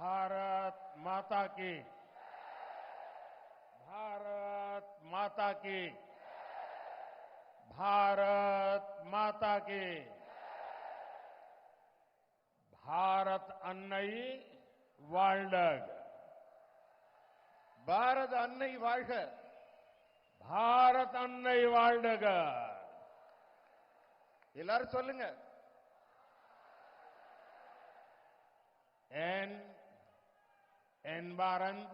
भारत माता की, भारत माता की, भारत माता की। भारत अन्नई வாழ்க, பாரத அன்னை வாழ்க, भारत अन्नई வாழ்க। எல்லாரும் சொல்லுங்க. என்பாரந்த்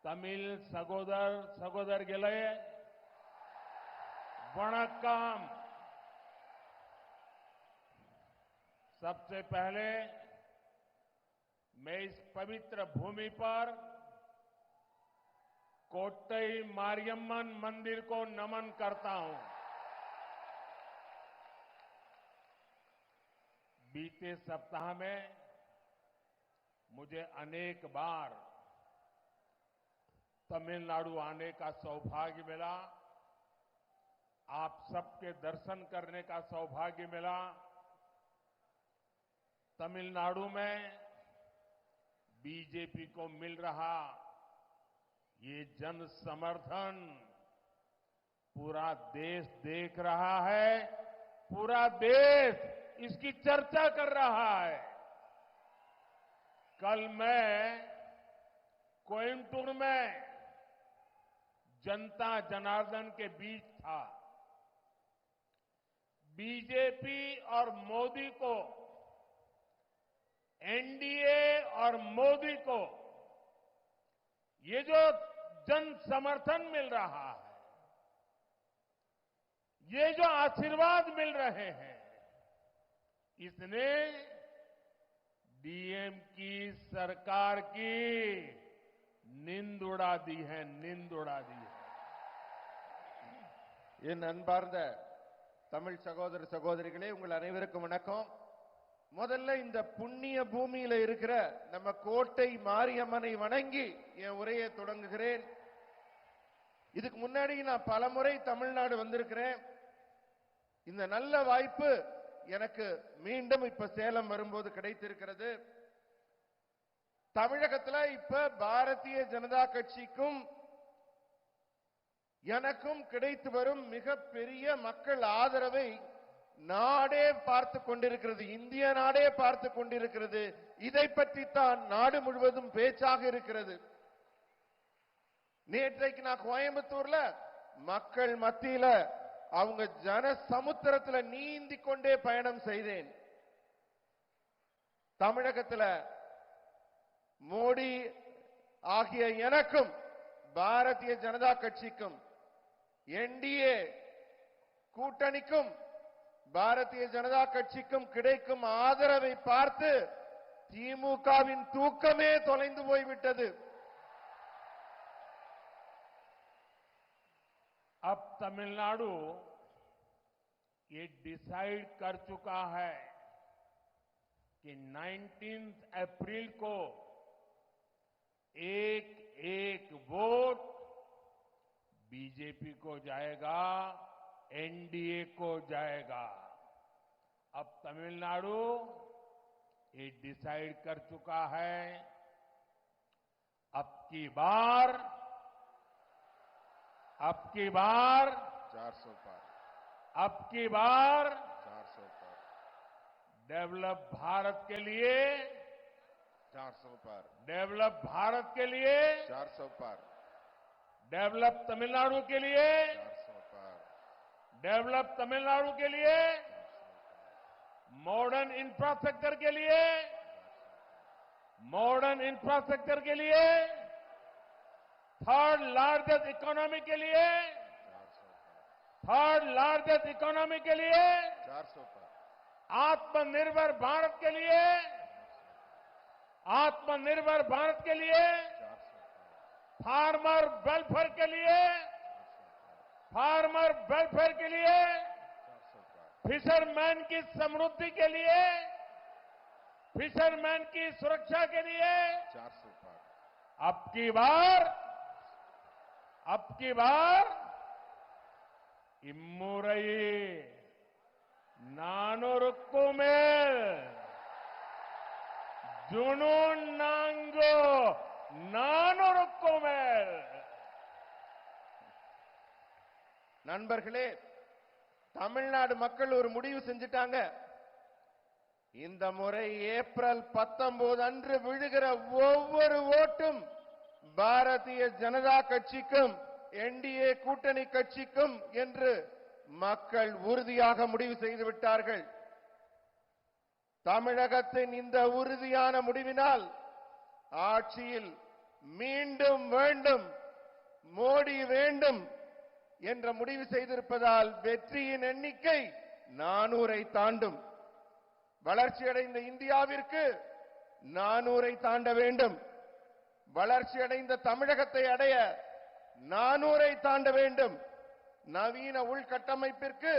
தமிழ் சகோதர சகோதரிகளே वणक्कम। सबसे पहले मैं इस पवित्र भूमि पर कोट्टई मारियम्मन मंदिर को नमन करता हूं। बीते सप्ताह में मुझे अनेक बार तमिलनाडु आने का सौभाग्य मिला, आप सबके दर्शन करने का सौभाग्य मिला। तमिलनाडु में बीजेपी को मिल रहा ये जन समर्थन पूरा देश देख रहा है, पूरा देश इसकी चर्चा कर रहा है। कल मैं कोयम्बटूर में जनता जनार्दन के बीच था। बीजेपी और मोदी को, एनडीए और मोदी को ये जो जन समर्थन मिल रहा है, ये जो आशीर्वाद मिल रहे हैं, इसने डीएम की सरकार की नींद उड़ा दी है, नींद उड़ा दी है। என் அன்பார்ந்த தமிழ் சகோதர சகோதரிகளே, உங்கள் அனைவருக்கும் வணக்கம். முதல்ல இந்த புண்ணிய பூமியில இருக்கிற நம்ம கோட்டை மாரியம்மனை வணங்கி என் உரையை தொடங்குகிறேன். இதுக்கு முன்னாடி நான் பலமுறை தமிழ்நாடு வந்திருக்கிறேன். இந்த நல்ல வாய்ப்பு எனக்கு மீண்டும் இப்ப சேலம் வரும்போது கிடைத்திருக்கிறது. தமிழகத்துல இப்ப பாரதிய ஜனதா கட்சிக்கும் எனக்கும் கிடைத்து வரும் மிகப்பெரிய மக்கள் ஆதரவை நாடே பார்த்து கொண்டிருக்கிறது, இந்திய நாடே பார்த்து கொண்டிருக்கிறது. இதை பற்றி தான் நாடு முழுவதும் பேச்சாக இருக்கிறது. நேற்றைக்கு நான் கோயம்புத்தூர்ல மக்கள் மத்தியில அவங்க ஜன சமுத்திரத்தில் நீந்தி கொண்டே பயணம் செய்தேன். தமிழகத்தில் மோடி ஆகிய எனக்கும் பாரதிய ஜனதா கட்சிக்கும் என்டிஏ கூட்டணிக்கும் பாரதிய ஜனதா கட்சிக்கும் கிடைக்கும் ஆதரவை பார்த்து திமுகவின் தூக்கமே தொலைந்து போய்விட்டது. अब तमिलनाडु ये डिसाइड कर चुका है कि 19 अप्रैल को एक एक वोट बीजेपी को जाएगा, एनडीए को जाएगा। अब तमिलनाडु ये डिसाइड कर चुका है, अब की बार 400 पार, अब की बार 400 पार, डेवलप भारत के लिए, 400 पार, डेवलप भारत के लिए, 400 पार, डेवलप तमिलनाडु के लिए, 400 पार, डेवलप तमिलनाडु के लिए, मॉडर्न इंफ्रास्ट्रक्चर के लिए, मॉडर्न इंफ्रास्ट्रक्चर के लिए, थर्ड लार्जेस्ट इकोनॉमी के लिए, 400 पार, थर्ड लार्जेस्ट इकोनॉमी के लिए, 400 पार, आत्मनिर्भर भारत के लिए, आत्मनिर्भर भारत के लिए, 400 पार, फार्मर वेलफेयर के लिए, फार्मर वेलफेयर के लिए, 400 पार, फिशरमैन की समृद्धि के लिए, फिशरमैन की सुरक्षा के लिए, 400 पार, अब की बार इम्मुरई नानूरुक्कु मेल ஜுனூன் நான்கு நானூறுக்கும் மேல். நண்பர்களே, தமிழ்நாடு மக்கள் ஒரு முடிவு செஞ்சிட்டாங்க. இந்த முறை ஏப்ரல் 19 அன்று விழுகிற ஒவ்வொரு ஓட்டும் பாரதிய ஜனதா கட்சிக்கும் என்டிஏ கூட்டணி கட்சிக்கும் என்று மக்கள் உறுதியாக முடிவு செய்து விட்டார்கள். தமிழகத்தின் இந்த உறுதியான முடிவினால் ஆட்சியில் மீண்டும் வேண்டும், மோடி வேண்டும் என்ற முடிவு செய்திருப்பதால் வெற்றியின் எண்ணிக்கை 400-ஐ தாண்டும். வளர்ச்சியடைந்த இந்தியாவிற்கு 400-ஐ தாண்ட வேண்டும். வளர்ச்சியடைந்த தமிழகத்தை அடைய 400-ஐ தாண்ட வேண்டும். நவீன உள்கட்டமைப்பிற்கு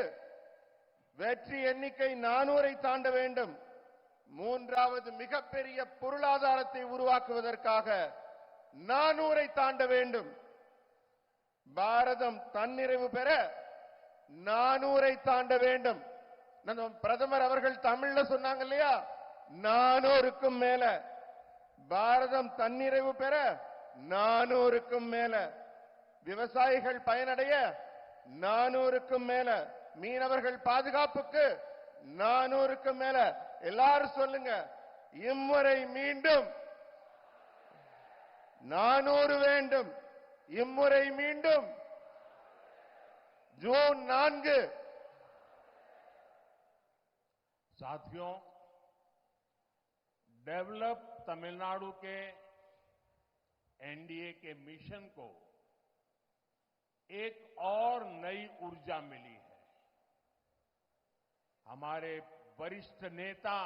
வெற்றி எண்ணிக்கை 400-ஐ தாண்ட வேண்டும். மூன்றாவது மிகப்பெரிய பொருளாதாரத்தை உருவாக்குவதற்காக 400-ஐ தாண்ட வேண்டும். பாரதம் தன்னிறைவு பெற 400-ஐ தாண்ட வேண்டும். நம்ம பிரதமர் அவர்கள் தமிழ்ல சொன்னாங்க இல்லையா, 400க்கும் மேல. பாரதம் தன்னிறைவு பெற 400க்கும் மேல. விவசாயிகள் பயனடைய 400க்கும் மேல. மீனவர்கள் பாதுகாப்புக்கு 400க்கும் மேல. எல்லாரும் சொல்லுங்க, இம்முறை மீண்டும் 400 வேண்டும். இம்முறை மீண்டும் ஜூன் 4. साथियों, डेवलप तमिलनाडु के एनडीए के मिशन को एक और नई ऊर्जा मिली है। हमारे वरिष्ठ नेता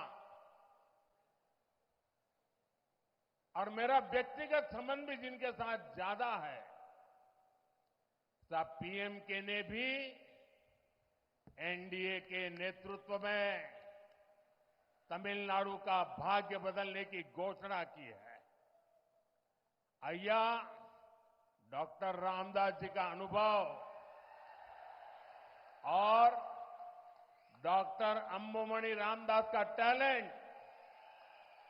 और मेरा व्यक्तिगत संबंध भी जिनके साथ ज्यादा है, सब पीएमके ने भी एनडीए के नेतृत्व में तमिलनाडु का भाग्य बदलने की घोषणा की है। अय्या डॉक्टर रामदास जी का अनुभव और डॉक्टर अंबुमणि रामदास का टैलेंट,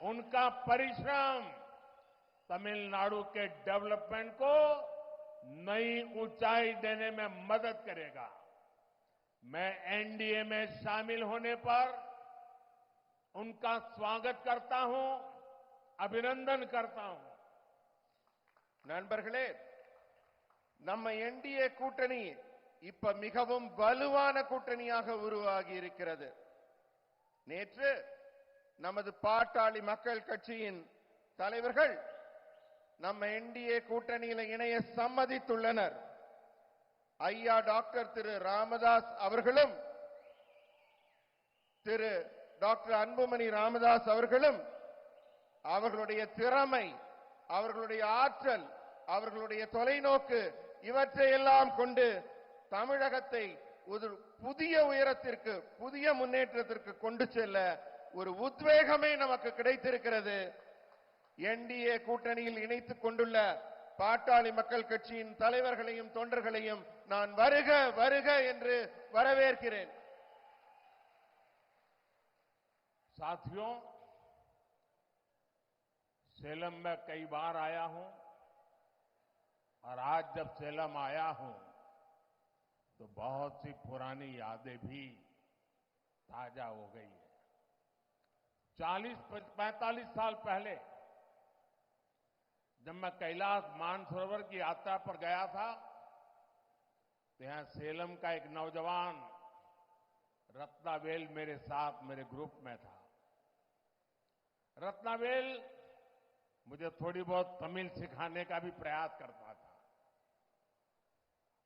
उनका परिश्रम तमिलनाडु के डेवलपमेंट को नई ऊंचाई देने में मदद करेगा। मैं एनडीए में शामिल होने पर उनका स्वागत करता हूं, अभिनंदन करता हूं। நண்பர்களே, நம்ம என்டிஏ கூட்டணி இப்ப மிகவும் வலுவான கூட்டணியாக உருவாகி இருக்கிறது. நேற்று நமது பாட்டாளி மக்கள் கட்சியின் தலைவர்கள் நம்ம என்டிஏ கூட்டணியில இணைய சம்மதித்துள்ளனர். ஐயா டாக்டர் திரு ராமதாஸ் அவர்களும் திரு டாக்டர் அன்புமணி ராமதாஸ் அவர்களும் அவர்களுடைய திறமை, அவர்களுடைய ஆற்றல், அவர்களுடைய தொலைநோக்கு, இவற்றையெல்லாம் கொண்டு தமிழகத்தை ஒரு புதிய உயரத்திற்கு, புதிய முன்னேற்றத்திற்கு கொண்டு செல்ல ஒரு உத்வேகமே நமக்கு கிடைத்திருக்கிறது. என்டிஏ கூட்டணியில் இணைத்துக் கொண்டுள்ள பாட்டாளி மக்கள் கட்சியின் தலைவர்களையும் தொண்டர்களையும் நான் வருக வருக என்று வரவேற்கிறேன். साथियों, सेलम में कई बार आया हूं और आज जब सेलम आया हूं तो बहुत सी पुरानी यादें भी ताजा हो गई है। 40-45 साल पहले जब मैं कैलाश मानसरोवर की यात्रा पर गया था तो यहां सेलम का एक नौजवान रत्नावेल मेरे साथ, मेरे ग्रुप में था। रत्नावेल मुझे थोड़ी बहुत तमिल सिखाने का भी प्रयास करता था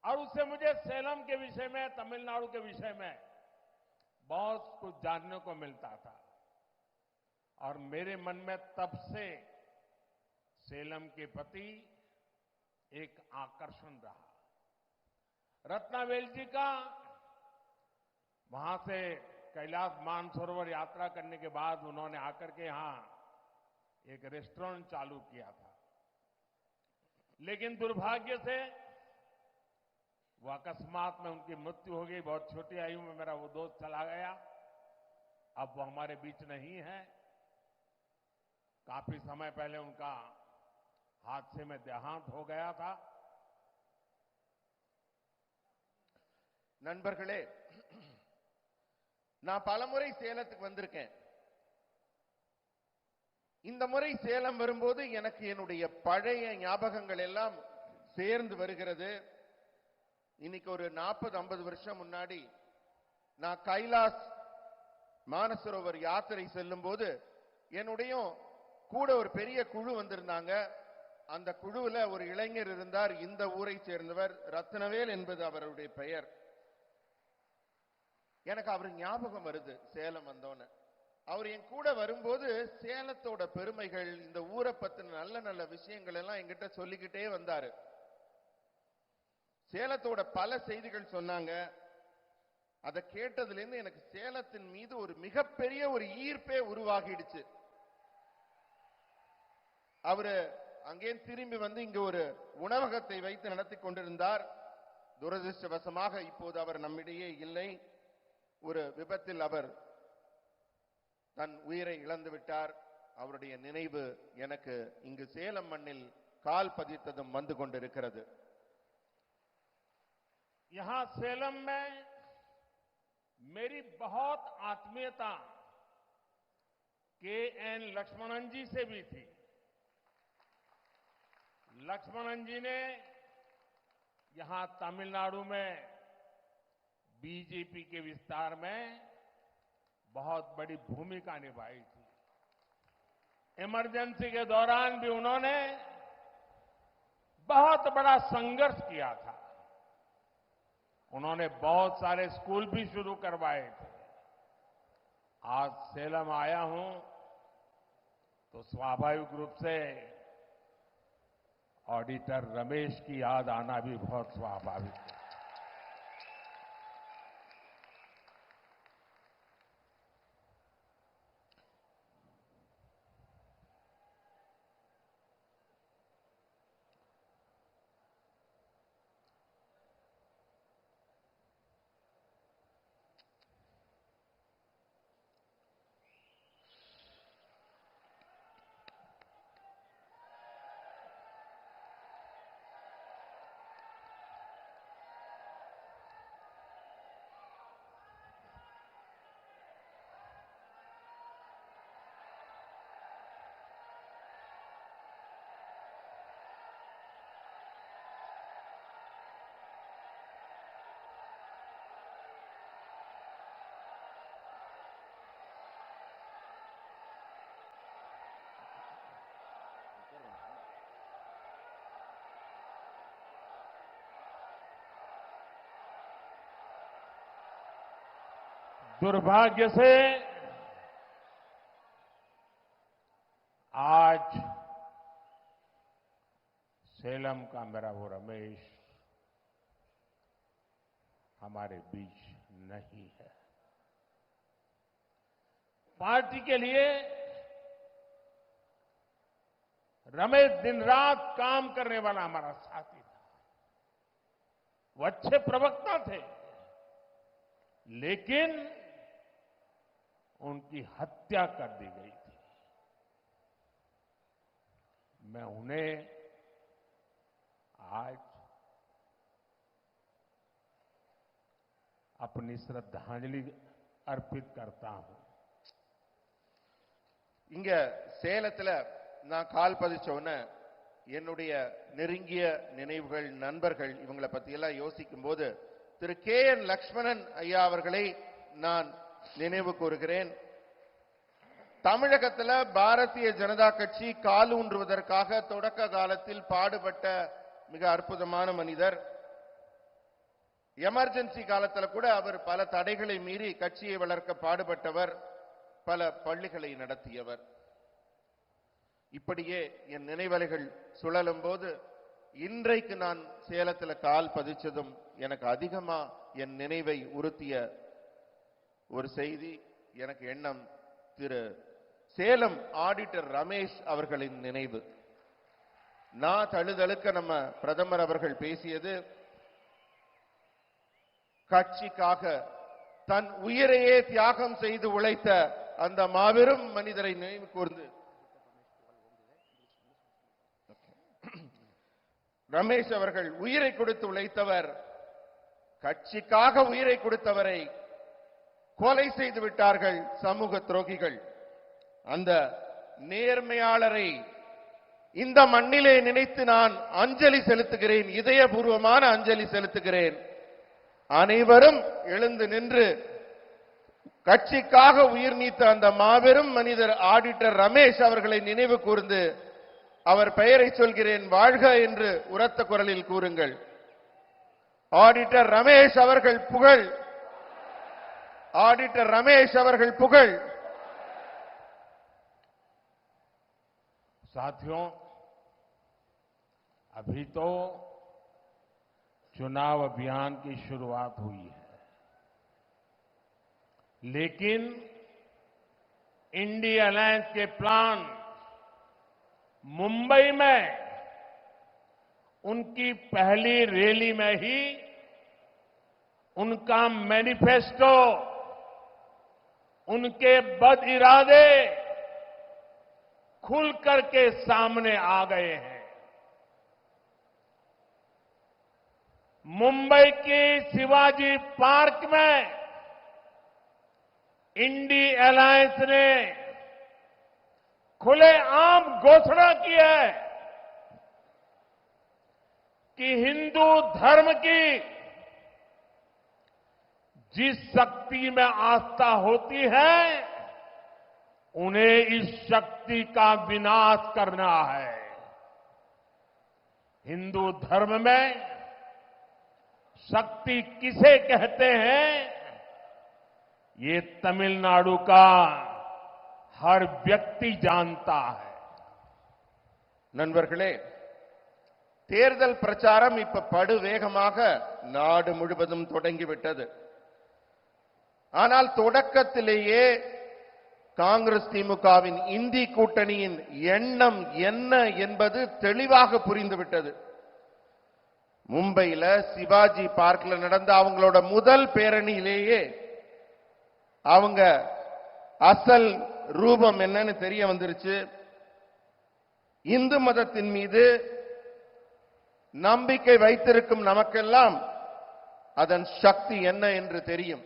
और उससे मुझे सेलम के विषय में, तमिलनाडु के विषय में बहुत कुछ जानने को मिलता था और मेरे मन में तब से सेलम के प्रति एक आकर्षण रहा। रत्नावेल जी का वहां से कैलाश मानसरोवर यात्रा करने के बाद उन्होंने आकर के यहां एक रेस्टोरेंट चालू किया था, लेकिन दुर्भाग्य से वो अकस्मात में उनकी मृत्यु हो गई। बहुत छोटी आयु में मेरा वो दोस्त चला गया, अब वो हमारे बीच नहीं है। काफी समय पहले उनका हादसे में देहांत हो गया था। நண்பர்களே, நான் பலமுறை சேலத்துக்கு வந்திருக்கேன். இந்த முறை சேலம் வரும்போது எனக்கு என்னுடைய பழைய ஞாபகங்கள் எல்லாம் சேர்ந்து வருகிறது. இன்னைக்கு ஒரு 40-50 வருஷம் முன்னாடி நான் கைலாஸ் மானசரோவர் யாத்திரை செல்லும் போது என்னுடைய கூட ஒரு பெரிய குழு வந்திருந்தாங்க. அந்த குழுவில் ஒரு இளைஞர் இருந்தார். இந்த ஊரை சேர்ந்தவர், ரத்னவேல் என்பது அவருடைய பெயர். எனக்கு அவர் ஞாபகம் வருது சேலம் வந்தோன்னு. அவர் என் கூட வரும்போது சேலத்தோட பெருமைகள், இந்த ஊரை பத்தின நல்ல நல்ல விஷயங்கள் எல்லாம் என்கிட்ட சொல்லிக்கிட்டே வந்தாரு. சேலத்தோட பல செய்திகள் சொன்னாங்க. அதை கேட்டதுல இருந்து எனக்கு சேலத்தின் மீது ஒரு மிகப்பெரிய ஒரு ஈர்ப்பே உருவாகிடுச்சு. அவரு அங்கே திரும்பி வந்து இங்க ஒரு உணவகத்தை வைத்து நடத்தி கொண்டிருந்தார். துரதிருஷ்டவசமாக இப்போது அவர் நம்மிடையே இல்லை. ஒரு விபத்தில் அவர் தன் உயிரை இழந்து விட்டார். அவருடைய நினைவு எனக்கு இங்கு சேலம் மண்ணில் கால் பதித்ததும் வந்து கொண்டிருக்கிறது. यहां सेलम में मेरी बहुत आत्मीयता के.एन. लक्ष्मणन जी से भी थी। लक्ष्मणन जी ने यहां तमिलनाडु में बीजेपी के विस्तार में बहुत बड़ी भूमिका निभाई थी। इमरजेंसी के दौरान भी उन्होंने बहुत बड़ा संघर्ष किया था। उन्होंने बहुत सारे स्कूल भी शुरू करवाए थे। आज सेलम आया हूं तो स्वाभाविक रूप से ऑडिटर रमेश की याद आना भी बहुत स्वाभाविक है। दुर्भाग्य से आज सेलम का मेरा वो रमेश हमारे बीच नहीं है। पार्टी के लिए रमेश दिन रात काम करने वाला हमारा साथी था। वो अच्छे प्रवक्ता थे, लेकिन उनकी हत्या कर दी गई थी। मैं उन्हें आज अपनी श्रद्धांजलि अर्पित करता हूं। இங்க சேலத்துல நான் கால் பதிச்சோன்னு என்னுடைய நெருங்கிய நினைவுகள், நண்பர்கள், இவங்களை பத்தி எல்லாம் யோசிக்கும் போது திரு கே.என். லக்ஷ்மணன் ஐயா அவர்களை நான் நினைவு கூறுகிறேன். தமிழகத்தில் பாரதிய ஜனதா கட்சி காலூன்றுவதற்காக தொடக்க காலத்தில் பாடுபட்ட மிக அற்புதமான மனிதர். எமர்ஜென்சி காலத்தில் கூட அவர் பல தடைகளை மீறி கட்சியை வளர்க்க பாடுபட்டவர், பல பள்ளிகளை நடத்தியவர். இப்படியே என் நினைவலைகள் சுழலும் போது இன்றைக்கு நான் சேலத்தில் கால் பதிச்சதும் எனக்கு அதிகமா என் நினைவை உறுத்திய ஒரு செய்தி, எனக்கு எண்ணம் திரு சேலம் ஆடிட்டர் ரமேஷ் அவர்களின் நினைவு. நான் தழுதழுக்க நம்ம பிரதமர் அவர்கள் பேசியது, கட்சிக்காக தன் உயிரையே தியாகம் செய்து உழைத்த அந்த மாபெரும் மனிதரை நினைவு கூர்ந்து ரமேஷ் அவர்கள் உயிரை கொடுத்து உழைத்தவர். கட்சிக்காக உயிரை கொடுத்தவரை கொலை செய்து விட்டார்கள் சமூக துரோகிகள். அந்த நேர்மையாளரை இந்த மண்ணிலே நினைத்து நான் அஞ்சலி செலுத்துகிறேன், இதயபூர்வமான அஞ்சலி செலுத்துகிறேன். அனைவரும் எழுந்து நின்று கட்சிக்காக உயிர் நீத்த அந்த மாபெரும் மனிதர் ஆடிட்டர் ரமேஷ் அவர்களை நினைவு கூர்ந்து அவர் பெயரை சொல்கிறேன், வாழ்க என்று உரத்த குரலில் கூறுங்கள். ஆடிட்டர் ரமேஷ் அவர்கள் புகழ், ஆடிட்டர் ரமேஷ் அவர்கள் புகழ். साथियों, अभी तो चुनाव अभियान की शुरुआत हुई है, लेकिन इंडिया अलायंस के प्लान मुंबई में उनकी पहली रैली में ही उनका मैनिफेस्टो, उनके बद इरादे खुल करके सामने आ गए हैं। मुंबई की शिवाजी पार्क में इंडी अलायंस ने खुलेआम घोषणा की है कि हिंदू धर्म की जिस शक्ति में आस्था होती है, उन्हें इस शक्ति का विनाश करना है। हिंदू धर्म में शक्ति किसे कहते हैं, ये तमिलनाडु का हर व्यक्ति जानता है. நண்பர்களே, தேர்தல் பிரச்சாரம் இப்ப படு வேகமாக நாடு முழுவதும் தொடங்கிவிட்டது. ஆனால் தொடக்கத்திலேயே காங்கிரஸ் திமுகவின் இந்தி கூட்டணியின் எண்ணம் என்ன என்பது தெளிவாக புரிந்துவிட்டது. மும்பையில சிவாஜி பார்க்ல நடந்த அவங்களோட முதல் பேரணியிலேயே அவங்க அசல் ரூபம் என்னன்னு தெரிய வந்துருச்சு. இந்து மதத்தின் மீது நம்பிக்கை வைத்திருக்கும் நமக்கெல்லாம் அதன் சக்தி என்ன என்று தெரியும்.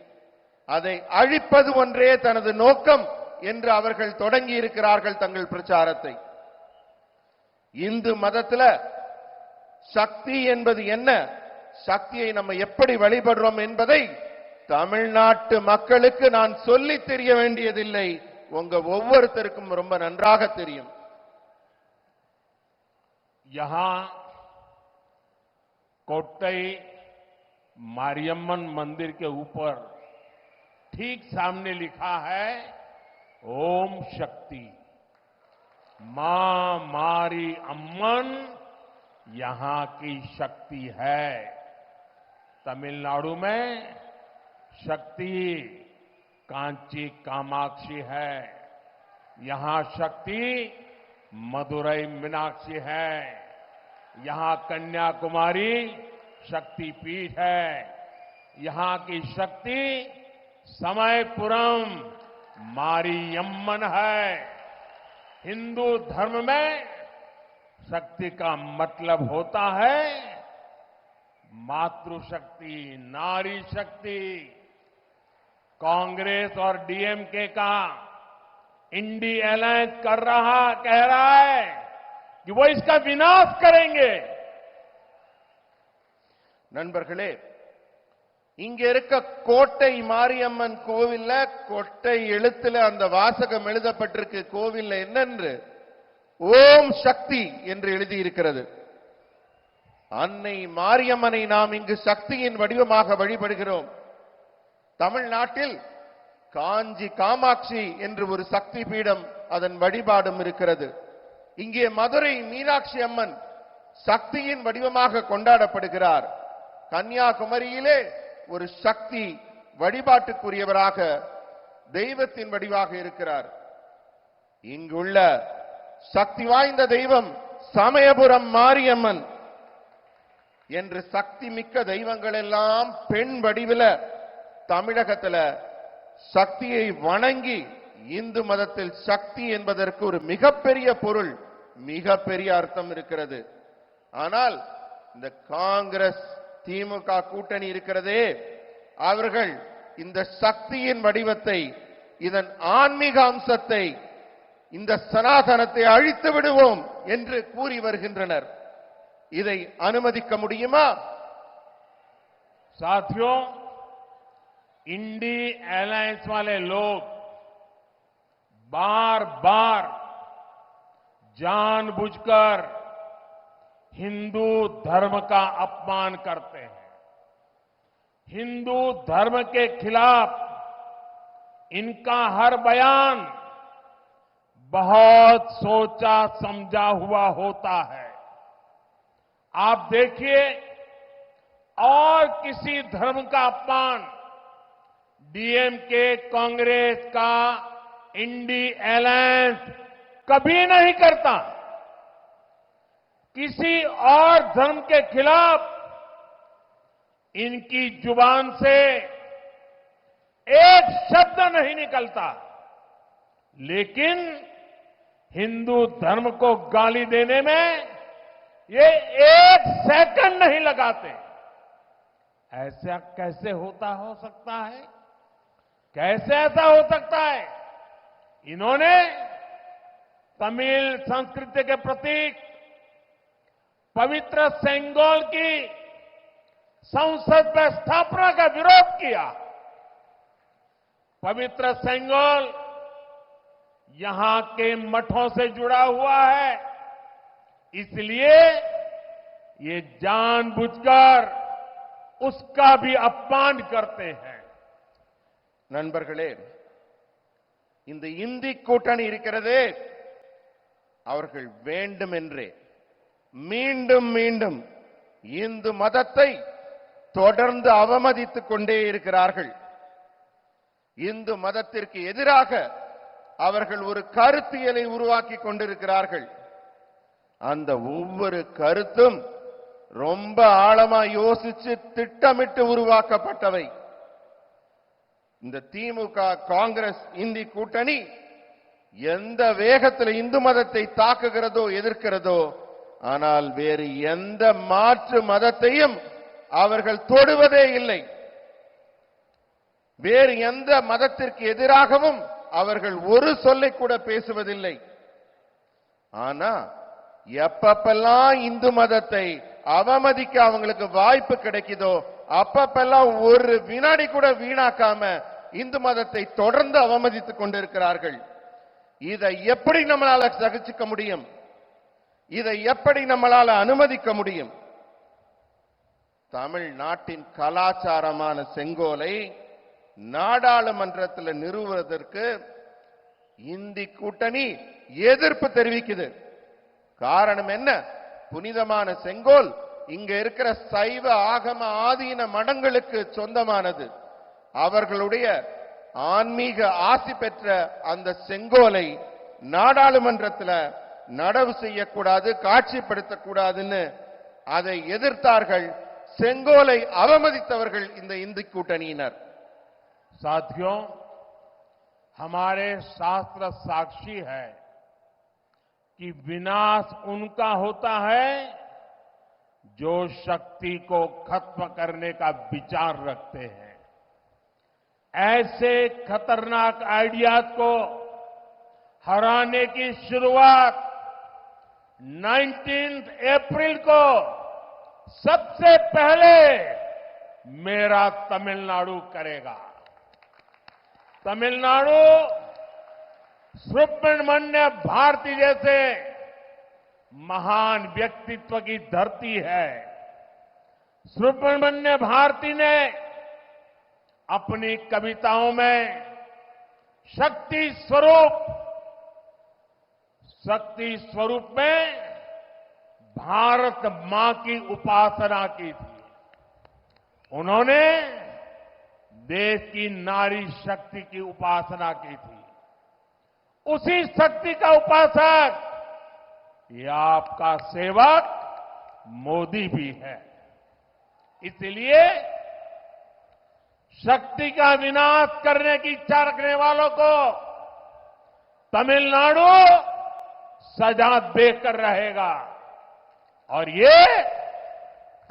அதை அழிப்பது ஒன்றே தனது நோக்கம் என்று அவர்கள் தொடங்கி இருக்கிறார்கள் தங்கள் பிரச்சாரத்தை. இந்து மதத்தில் சக்தி என்பது என்ன, சக்தியை நம்ம எப்படி வழிபடுறோம் என்பதை தமிழ்நாட்டு மக்களுக்கு நான் சொல்லி தெரிய வேண்டியதில்லை, உங்க ஒவ்வொருத்தருக்கும் ரொம்ப நன்றாக தெரியும். यहां कोट्टई मारियम्मन मंदिर के ऊपर ठीक सामने लिखा है ओम शक्ति। मां मारी अम्मन यहां की शक्ति है। तमिलनाडु में शक्ति कांची कामाक्षी है, यहां शक्ति मदुरई मीनाक्षी है, यहां कन्याकुमारी शक्तिपीठ है, यहां की शक्ति समयपुरम मारियम्मन है। हिंदू धर्म में शक्ति का मतलब होता है मातृशक्ति, नारी शक्ति। कांग्रेस और डीएमके का इंडी अलायंस कह रहा है कि वो इसका विनाश करेंगे। நண்பர்களே, இங்க இருக்க கோட்டை மாரியம்மன் கோவில்ல கொட்டை எழுத்துல அந்த வாசகம் எழுதப்பட்டிருக்கு. கோவில்ல என்னென்று ஓம் சக்தி என்று எழுதி இருக்கிறது. அன்னை மாரியம்மனை நாம் இங்கு சக்தியின் வடிவமாக வழிபடுகிறோம். தமிழ்நாட்டில் காஞ்சி காமாட்சி என்று ஒரு சக்தி பீடம், அதன் வழிபாடும் இருக்கிறது. இங்கே மதுரை மீனாட்சி அம்மன் சக்தியின் வடிவமாக கொண்டாடப்படுகிறார். கன்னியாகுமரியிலே ஒரு சக்தி வழிபாட்டுக்குரியவராக தெய்வத்தின் வடிவாக இருக்கிறார். இங்குள்ள சக்தி வாய்ந்த தெய்வம் சமயபுரம் மாரியம்மன் என்று சக்தி மிக்க தெய்வங்கள் எல்லாம் பெண் வடிவில தமிழகத்தில் சக்தியை வணங்கி, இந்து மதத்தில் சக்தி என்பதற்கு ஒரு மிகப்பெரிய பொருள், மிகப்பெரிய அர்த்தம் இருக்கிறது. ஆனால் இந்த காங்கிரஸ் திமுக கூட்டணி இருக்கிறதே, அவர்கள் இந்த சக்தியின் வடிவத்தை, இதன் ஆன்மீக அம்சத்தை, இந்த சனாதனத்தை அழித்து விடுவோம் என்று கூறி வருகின்றனர். இதை அனுமதிக்க முடியுமா? साथियों, इंडी अलायंस वाले लोग बार बार जानबूझकर हिंदू धर्म का अपमान करते हैं। हिंदू धर्म के खिलाफ इनका हर बयान बहुत सोचा समझा हुआ होता है। आप देखिए, और किसी धर्म का अपमान डीएमके, कांग्रेस का इंडी अलायंस कभी नहीं करता। किसी और धर्म के खिलाफ इनकी जुबान से एक शब्द नहीं निकलता, लेकिन हिंदू धर्म को गाली देने में ये एक सेकंड नहीं लगाते। ऐसा कैसे हो सकता है? कैसे ऐसा हो सकता है? इन्होंने तमिल संस्कृति के प्रतीक पवित्र सेंगोल की संसद में स्थापना का विरोध किया। पवित्र सेंगोल यहां के मठों से जुड़ा हुआ है, इसलिए ये जानबूझकर उसका भी अपमान करते हैं। நண்பர்களே, இந்த இந்தி கூட்டணி இருக்கிறதே, அவர்கள் வேண்டுமென்றே மீண்டும் மீண்டும் இந்து மதத்தை தொடர்ந்து அவமதித்துக் கொண்டே இருக்கிறார்கள். இந்து மதத்திற்கு எதிராக அவர்கள் ஒரு கருத்தியலை உருவாக்கி கொண்டிருக்கிறார்கள். அந்த ஒவ்வொரு கருத்தும் ரொம்ப ஆழமா யோசிச்சு திட்டமிட்டு உருவாக்கப்பட்டவை. இந்த திமுக, காங்கிரஸ், இந்தி கூட்டணி எந்த வேகத்தில் இந்து மதத்தை தாக்குகிறதோ, எதிர்க்கிறதோ, ஆனால் வேறு எந்த மாற்று மதத்தையும் அவர்கள் தொடுவதே இல்லை. வேறு எந்த மதத்திற்கு எதிராகவும் அவர்கள் ஒரு சொல்லை கூட பேசுவதில்லை. ஆனா எப்பப்பெல்லாம் இந்து மதத்தை அவமதிக்க அவங்களுக்கு வாய்ப்பு கிடைக்குதோ, அப்பப்பெல்லாம் ஒரு வினாடி கூட வீணாக்காம இந்து மதத்தை தொடர்ந்து அவமதித்துக் கொண்டிருக்கிறார்கள். இதை எப்படி நம்மளால சகிச்சுக்க முடியும்? இதை எப்படி நம்மளால அனுமதிக்க முடியும்? தமிழ்நாட்டின் கலாச்சாரமான செங்கோலை நாடாளுமன்றத்தில் நிறுவுவதற்கு இந்தி கூட்டணி எதிர்ப்பு தெரிவிக்குது. காரணம் என்ன? புனிதமான செங்கோல் இங்க இருக்கிற சைவ ஆகம ஆதீன மடங்களுக்கு சொந்தமானது. அவர்களுடைய ஆன்மீக ஆசி பெற்ற அந்த செங்கோலை நாடாளுமன்றத்தில் நடவு செய்யக்கூடாது, காட்சிப்படுத்தக்கூடாதுன்னு அதை எதிர்த்தார்கள். செங்கோலை அவமதித்தவர்கள் இந்த இந்தி கூட்டணியினர். साथियों, हमारे शास्त्र साक्षी है कि विनाश उनका होता है जो शक्ति को खत्म करने का विचार रखते हैं। ऐसे खतरनाक आइडियाज को हराने की शुरुआत 19 अप्रैल को सबसे पहले मेरा तमिलनाडु करेगा। तमिलनाडु सुब्रमण्य भारती जैसे महान व्यक्तित्व की धरती है। सुब्रमण्य भारती ने अपनी कविताओं में शक्ति स्वरूप में भारत मां की उपासना की थी। उन्होंने देश की नारी शक्ति की उपासना की थी। उसी शक्ति का उपासक ये आपका सेवक मोदी भी है। इसलिए शक्ति का विनाश करने की इच्छा रखने वालों को तमिलनाडु सजा देकर रहेगा और ये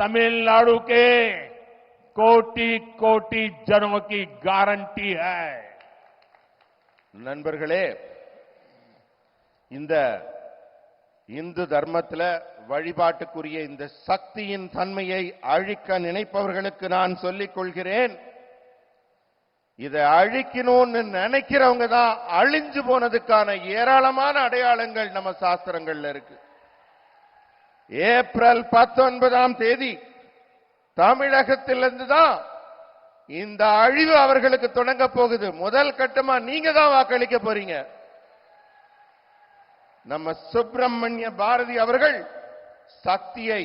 तमिलनाडु के कोटि कोटि जनों की गारंटी है। நண்பர்களே, இந்த இந்து தர்மத்தில் வழிபாட்டுக்குரிய இந்த சக்தியின் தன்மையை அழிக்க நினைப்பவர்களுக்கு நான் சொல்லிக் கொள்கிறேன், இதை அழிக்கணும்னு நினைக்கிறவங்க தான் அழிஞ்சு போனதுக்கான ஏராளமான அடையாளங்கள் நம்ம சாஸ்திரங்கள்ல இருக்கு. ஏப்ரல் 19ஆம் தேதி தமிழகத்திலிருந்து தான் இந்த அழிவு அவர்களுக்கு தொடங்க போகுது. முதல் கட்டமா நீங்க தான் வாக்களிக்க போறீங்க. நம்ம சுப்பிரமணிய பாரதி அவர்கள் சக்தியை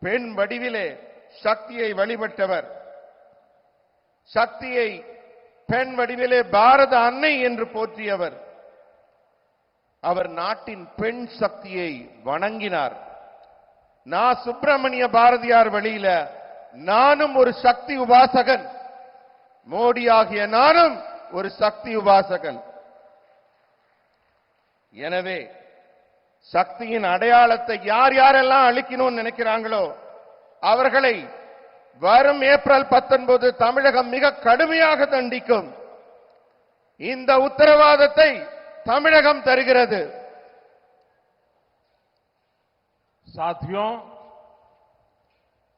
பெண் வடிவிலே சக்தியை வழிபட்டவர். சக்தியை பெண் வடிவிலே பாரத அன்னை என்று போற்றியவர். அவர் நாட்டின் பெண் சக்தியை வணங்கினார். நான் சுப்பிரமணிய பாரதியார் வழியில நானும் ஒரு சக்தி உபாசகன், மோடி ஆகிய நானும் ஒரு சக்தி உபாசகன். எனவே சக்தியின் அடையாளத்தை யார் யாரெல்லாம் அழிக்கணும்னு நினைக்கிறாங்களோ அவர்களை வரும் ஏப்ரல் 19 தமிழகம் மிக கடுமையாக தண்டிக்கும். இந்த உத்தரவாதத்தை தமிழகம் தருகிறது. साथियों,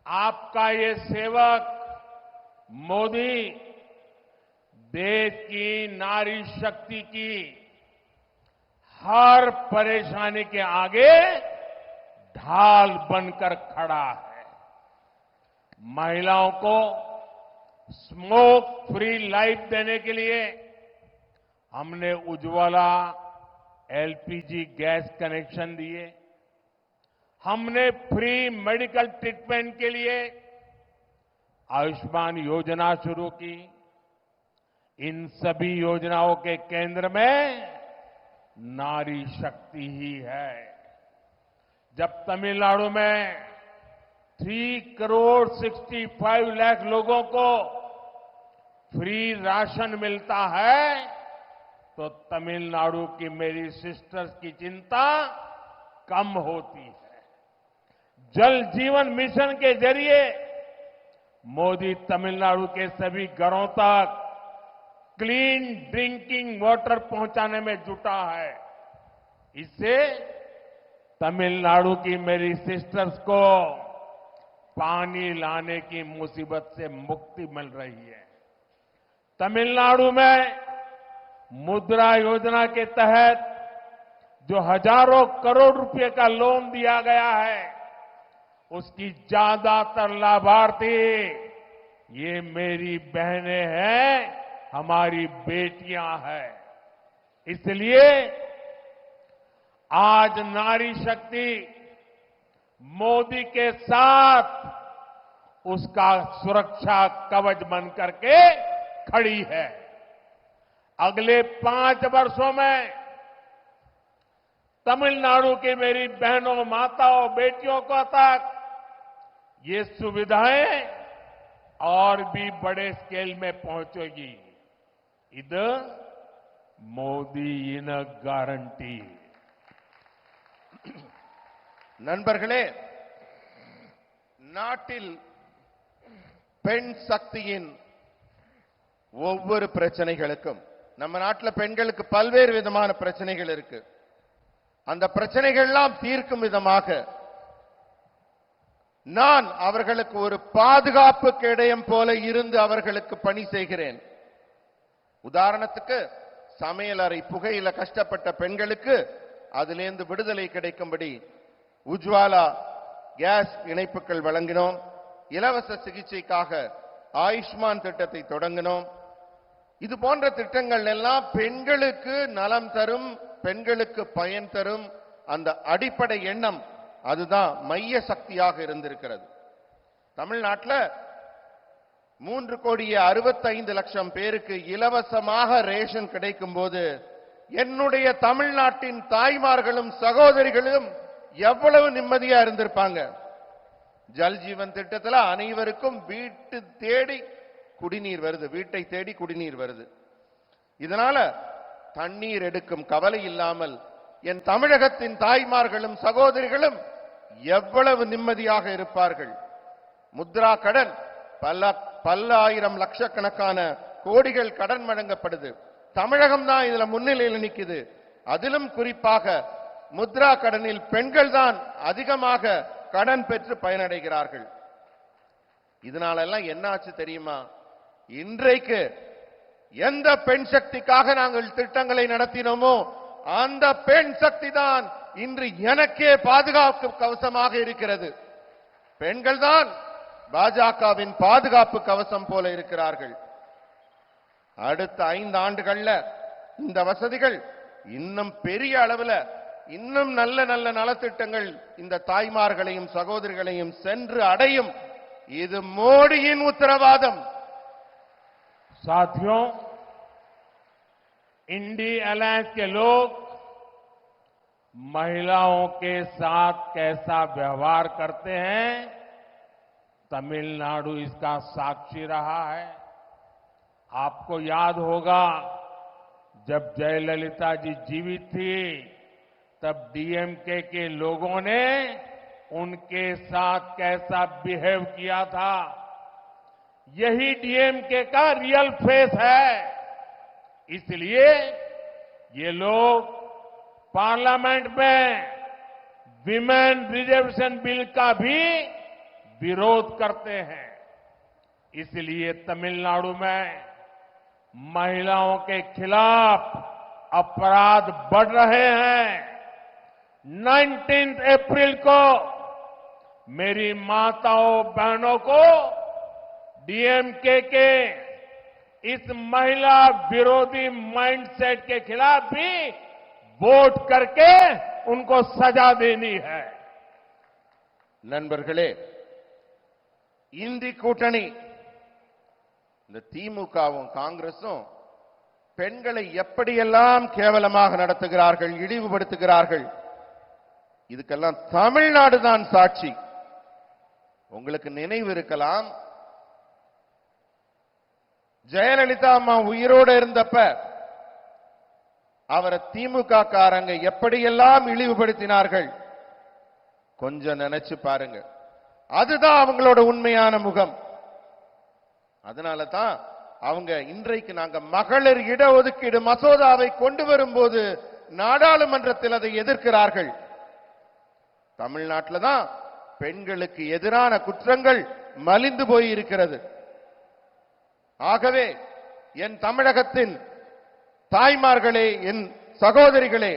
आपका ये सेवक मोदी देश की नारी शक्ति की हर परेशानी के आगे ढाल बनकर खड़ा है। महिलाओं को स्मोक फ्री लाइफ देने के लिए हमने उज्ज्वला एलपीजी गैस कनेक्शन दिए, हमने फ्री मेडिकल ट्रीटमेंट के लिए आयुष्मान योजना शुरू की। इन सभी योजनाओं के केंद्र में नारी शक्ति ही है। जब तमिलनाडु में 3,65,00,000 लोगों को फ्री राशन मिलता है तो तमिलनाडु की मेरी सिस्टर्स की चिंता कम होती है। जल जीवन मिशन के जरिए मोदी तमिलनाडु के सभी घरों तक क्लीन ड्रिंकिंग वाटर पहुंचाने में जुटा है। इससे तमिलनाडु की मेरी सिस्टर्स को पानी लाने की मुसीबत से मुक्ति मिल रही है। तमिलनाडु में मुद्रा योजना के तहत जो हजारों करोड़ रुपए का लोन दिया गया है, उसकी ज्यादातर लाभार्थी ये मेरी बहनें हैं, हमारी बेटियां हैं। इसलिए आज नारी शक्ति मोदी के साथ उसका सुरक्षा कवच बनकर के खड़ी है। अगले 5 वर्षों में तमिलनाडु की मेरी बहनों, माताओं, बेटियों को तक ये सुविधाएं और भी बड़े स्केल में पहुंचेगी। இது மோடியின் கேரண்டி. நண்பர்களே, நாட்டில் பெண் சக்தியின் ஒவ்வொரு பிரச்சனைகளுக்கும், நம்ம நாட்டில் பெண்களுக்கு பல்வேறு விதமான பிரச்சனைகள் இருக்கு. அந்த பிரச்சனைகள்லாம் தீர்க்கும் விதமாக நான் அவர்களுக்கு ஒரு பாதுகாப்பு கேடயம் போல இருந்து அவர்களுக்கு பணி செய்கிறேன். உதாரணத்துக்கு, சமையலறை புகையில கஷ்டப்பட்ட பெண்களுக்கு அதிலிருந்து விடுதலை கிடைக்கும்படி உஜ்வாலா கேஸ் இணைப்புகள் வழங்கினோம். இலவச சிகிச்சைக்காக ஆயுஷ்மான் திட்டத்தை தொடங்கினோம். இது போன்ற திட்டங்கள் எல்லாம் பெண்களுக்கு நலம் தரும், பெண்களுக்கு பயன் தரும். அந்த அடிப்படை எண்ணம் அதுதான் மைய சக்தியாக இருந்திருக்கிறது. தமிழ்நாட்டில் 3,65,00,000 பேருக்கு இலவசமாக ரேஷன் கிடைக்கும் போது என்னுடைய தமிழ்நாட்டின் தாய்மார்களும் சகோதரிகளும் எவ்வளவு நிம்மதியா இருந்திருப்பாங்க. ஜல் ஜீவன் திட்டத்தில் அனைவருக்கும் வீட்டை தேடி குடிநீர் வருது. இதனால தண்ணீர் எடுக்கும் கவலை இல்லாமல் என் தமிழகத்தின் தாய்மார்களும் சகோதரிகளும் எவ்வளவு நிம்மதியாக இருப்பார்கள். முத்ரா கடன் பல ஆயிரம் லட்சக்கணக்கான கோடிகள் கடன் வழங்கப்படுது. தமிழகம் தான் இதுல முன்னிலையில் நிக்குது. அதிலும் குறிப்பாக முத்ரா கடனில் பெண்கள் தான் அதிகமாக கடன் பெற்று பயனடைகிறார்கள். இதனால எல்லாம் என்ன ஆச்சு தெரியுமா? இன்றைக்கு எந்த பெண் சக்திக்காக நாங்கள் திட்டங்களை நடத்தினோமோ அந்த பெண் சக்தி தான் இன்று எனக்கே பாதுகாப்பு கவசமாக இருக்கிறது. பெண்கள் தான் பாஜகவின் பாதுகாப்பு கவசம் போல இருக்கிறார்கள். அடுத்த 5 ஆண்டுகள்ல இந்த வசதிகள் இன்னும் பெரிய அளவில் இன்னும் நல்ல நல்ல நலத்திட்டங்கள் இந்த தாய்மார்களையும் சகோதரிகளையும் சென்று அடையும். இது மோடியின் உத்தரவாதம். साथियों, इंडी अलायंस के लोग महिलाओं के साथ कैसा व्यवहार करते हैं, तमिलनाडु इसका साक्षी रहा है। आपको याद होगा जब जयललिता जी जीवित थी तब डीएमके के लोगों ने उनके साथ कैसा बिहेव किया था। यही डीएमके का रियल फेस है। इसलिए ये लोग पार्लियामेंट में विमेन रिजर्वेशन बिल का भी विरोध करते हैं। इसलिए तमिलनाडु में महिलाओं के खिलाफ अपराध बढ़ रहे हैं। 19 अप्रैल को मेरी माताओं बहनों को डीएमके के इस महिला विरोधी माइंडसेट के खिलाफ भी वोट करके उनको सजा देनी है। நண்பர்களே, இந்தி கூட்டணி இந்த திமுகவும் காங்கிரசும் பெண்களை எப்படியெல்லாம் கேவலமாக நடத்துகிறார்கள், இழிவுபடுத்துகிறார்கள். இதுக்கெல்லாம் தமிழ்நாடு தான் சாட்சி. உங்களுக்கு நினைவு இருக்கலாம், ஜெயலலிதா அம்மா உயிரோடு இருந்தப்ப அவரை திமுக காரங்க எப்படியெல்லாம் இழிவுபடுத்தினார்கள். கொஞ்சம் நினைச்சு பாருங்க. அதுதான் அவங்களோட உண்மையான முகம். அதனால தான் அவங்க இன்றைக்கு நாங்க மகளிர் இடஒதுக்கீடு மசோதாவை கொண்டு வரும்போது நாடாளுமன்றத்தில் அதை எதிர்க்கிறார்கள். தமிழ்நாட்டில் தான் பெண்களுக்கு எதிரான குற்றங்கள் மலிந்து போய் இருக்கிறது. ஆகவே என் தமிழகத்தின் தாய்மார்களே, என் சகோதரிகளே,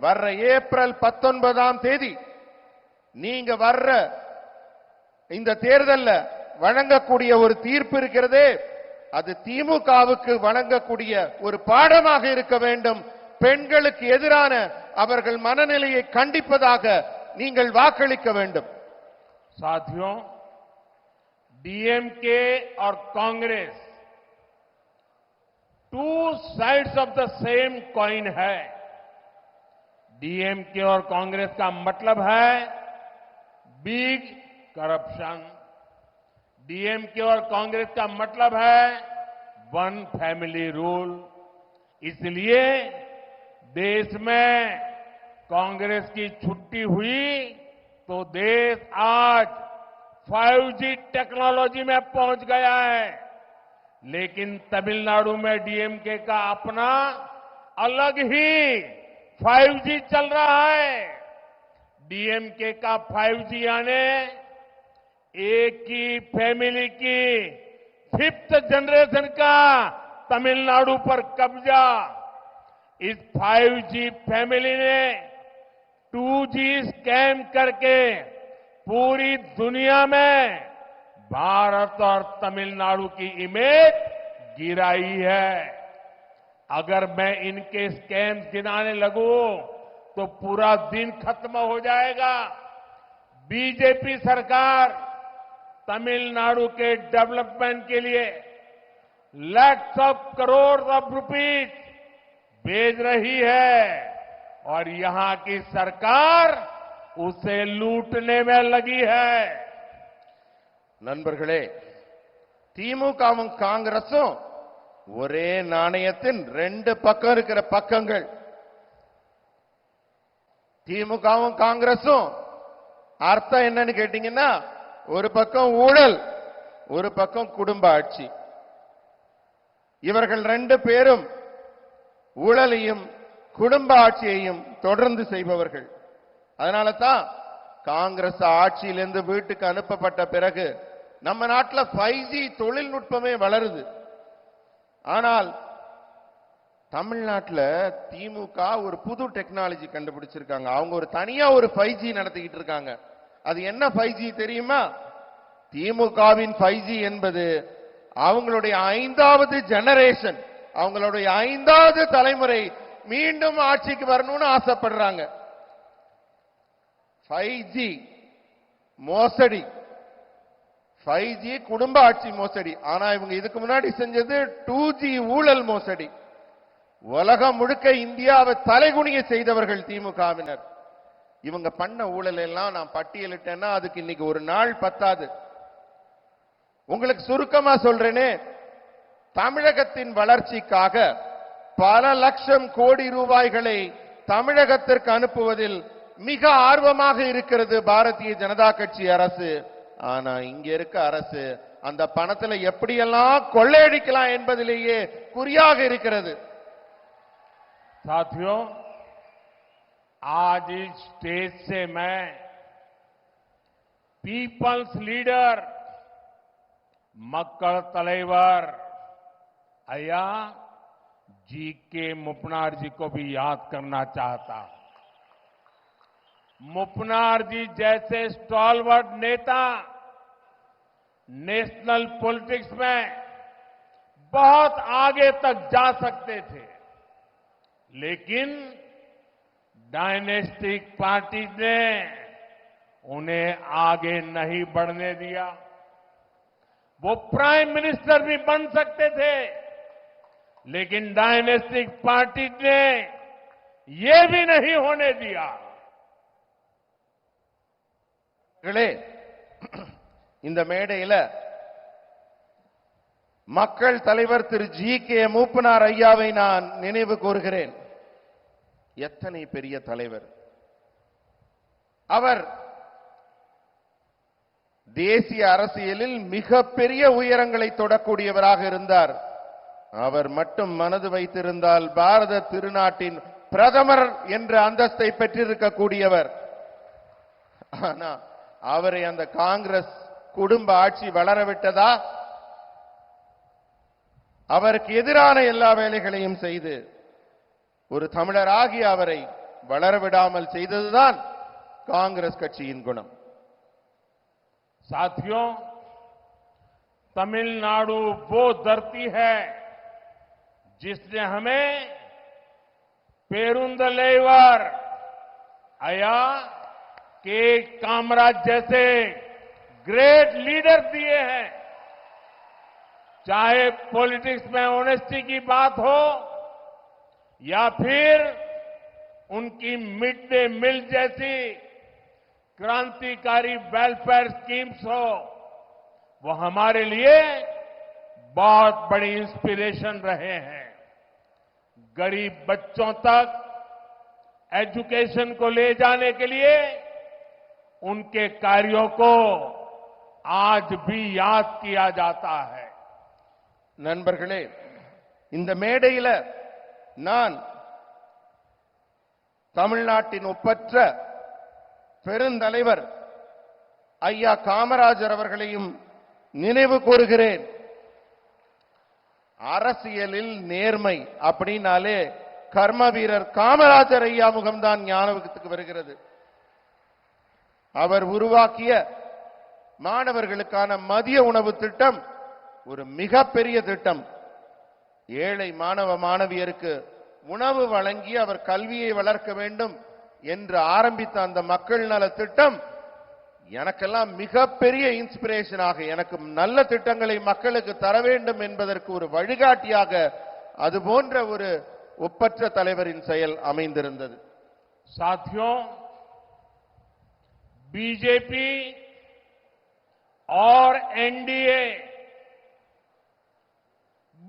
வர்ற ஏப்ரல் 19ஆம் தேதி நீங்க வர்ற இந்த தேர்தல்ல வழங்கக்கூடிய ஒரு தீர்ப்பு இருக்கிறதே, அது திமுகவுக்கு வழங்கக்கூடிய ஒரு பாடமாக இருக்க வேண்டும். பெண்களுக்கு எதிரான அவர்கள் மனநிலையை கண்டிப்பதாக நீங்கள் வாக்களிக்க வேண்டும். साथियों, डीएमके और Congress two sides of the same coin है। डीएमके और कांग्रेस का मतलब है बिग करप्शन। डीएमके और कांग्रेस का मतलब है वन फैमिली रूल। इसलिए देश में कांग्रेस की छुट्टी हुई तो देश आज 5G टेक्नोलॉजी में पहुंच गया है। लेकिन तमिलनाडु में डीएमके का अपना अलग ही 5G चल रहा है। डीएमके का 5G यानी एक ही फैमिली की 5th जनरेशन का तमिलनाडु पर कब्जा। इस 5G फैमिली ने 2G स्कैम करके पूरी दुनिया में भारत और तमिलनाडु की इमेज गिराई है। अगर मैं इनके स्कैम्स गिनाने लगूं तो पूरा दिन खत्म हो जाएगा। बीजेपी सरकार तमिलनाडु के डेवलपमेंट के लिए lakhs of crore of rupees भेज रही है और यहां की सरकार उसे लूटने में लगी है। நண்பர்களே, திமுகவும் காங்கிரசும் ஒரே நாணயத்தின் 2 பக்கம் இருக்கிற பக்கங்கள். திமுகவும் காங்கிரசும் அர்த்தம் என்னன்னு கேட்டீங்கன்னா, ஒரு பக்கம் ஊழல், ஒரு பக்கம் குடும்ப ஆட்சி. இவர்கள் ரெண்டு பேரும் ஊழலையும் குடும்ப ஆட்சியையும் தொடர்ந்து செய்பவர்கள். அதனால தான் காங்கிரஸ் ஆட்சியிலிருந்து வீட்டுக்கு அனுப்பப்பட்ட பிறகு நம்ம நாட்டில் 5G தொழில்நுட்பமே வளருது. ஆனால் தமிழ்நாட்டில் திமுக ஒரு புது டெக்னாலஜி கண்டுபிடிச்சிருக்காங்க. அவங்க ஒரு தனியா ஒரு 5G நடத்திக்கிட்டு இருக்காங்க. அது என்ன 5G தெரியுமா? திமுகவின் 5G என்பது அவங்களுடைய 5வது ஜெனரேஷன், அவங்களுடைய 5வது தலைமுறை மீண்டும் ஆட்சிக்கு வரணும்னு ஆசைப்படுறாங்க. 5G மோசடி, 5G குடும்ப ஆட்சி மோசடி. ஆனா இவங்க இதுக்கு முன்னாடி செஞ்சது 2G ஊழல் மோசடி. உலகம் முழுக்க இந்தியாவை தலைகுனிய செய்தவர்கள் திமுகவினர். இவங்க பண்ண ஊழல் எல்லாம் நான் பட்டியலிட்டேன்னா அதுக்கு இன்னைக்கு ஒரு நாள் பத்தாது. உங்களுக்கு சுருக்கமா சொல்றேனே, தமிழகத்தின் வளர்ச்சிக்காக பல லட்சம் கோடி ரூபாய்களை தமிழகத்திற்கு அனுப்புவதில் மிக ஆர்வமாக இருக்கிறது பாரதிய ஜனதா கட்சி அரசு. ஆனா இங்க இருக்க அரசு அந்த பணத்துல எப்படியெல்லாம் கொள்ளையடிக்கலாம் என்பதிலேயே குறியாக இருக்கிறது. साथियों, आज इस स्टेज से मैं पीपल्स लीडर मक्कल तलेवर अय्या जी के मुपनार जी को भी याद करना चाहता हूं. मुपनार जी जैसे स्टॉलवर्ड नेता नेशनल पॉलिटिक्स में बहुत आगे तक जा सकते थे, लेकिन डायनेस्टिक पार्टी ने उन्हें आगे नहीं बढ़ने दिया. वो प्राइम मिनिस्टर भी बन सकते थे, लेकिन डायनेस्टिक पार्टी ने ये भी नहीं होने दिया. இந்த மேடையில் மக்கள் தலைவர் திரு ஜி.கே. மூப்பனார் ஐயாவை நான் நினைவு கூறுகிறேன். எத்தனை பெரிய தலைவர் அவர்! தேசிய அரசியலில் மிகப்பெரிய உயரங்களை தொடக்கூடியவராக இருந்தார். அவர் மட்டும் மனது வைத்திருந்தால் பாரத திருநாட்டின் பிரதமர் என்ற அந்தஸ்தை பெற்றிருக்கக்கூடியவர். ஆனா அவரை அந்த காங்கிரஸ் குடும்ப ஆட்சி வளரவிட்டதா? அவருக்கு எதிரான எல்லா வேலைகளையும் செய்து ஒரு தமிழராகி அவரை வளரவிடாமல் செய்ததுதான் காங்கிரஸ் கட்சியின் குணம். साथियों, तमिलनाडु वो धरती है जिसने हमें पेरुंदलेवर अया के कामराज जैसे ग्रेट लीडर दिए हैं. चाहे पॉलिटिक्स में ऑनेस्टी की बात हो या फिर उनकी मिड डे मील जैसी क्रांतिकारी वेलफेयर स्कीम्स हो, वो हमारे लिए बहुत बड़ी इंस्पिरेशन रहे हैं. गरीब बच्चों तक एजुकेशन को ले जाने के लिए उनके कार्यों को आज भी याद किया जाता है. நண்பர்களே, இந்த மேடையில் நான் தமிழ்நாட்டின் ஒப்பற்ற பெருந்தலைவர் ஐயா காமராஜர் அவர்களையும் நினைவு கூறுகிறேன். அரசியலில் நேர்மை அப்படின்னாலே கர்ம வீரர் காமராஜர் ஐயா முகம்தான் ஞாபகத்துக்கு வருகிறது. அவர் உருவாக்கிய மாணவர்களுக்கான மதிய உணவு திட்டம் ஒரு மிகப்பெரிய திட்டம். ஏழை மாணவ மாணவியருக்கு உணவு வழங்கி அவர் கல்வியை வளர்க்க வேண்டும் என்று ஆரம்பித்த அந்த மக்கள் நல திட்டம் எனக்கெல்லாம் மிகப்பெரிய இன்ஸ்பிரேஷனாக, எனக்கு நல்ல திட்டங்களை மக்களுக்கு தர வேண்டும் என்பதற்கு ஒரு வழிகாட்டியாக அது போன்ற ஒரு ஒப்பற்ற தலைவரின் செயல் அமைந்திருந்தது. साथियों, बीजेपी और एनडीए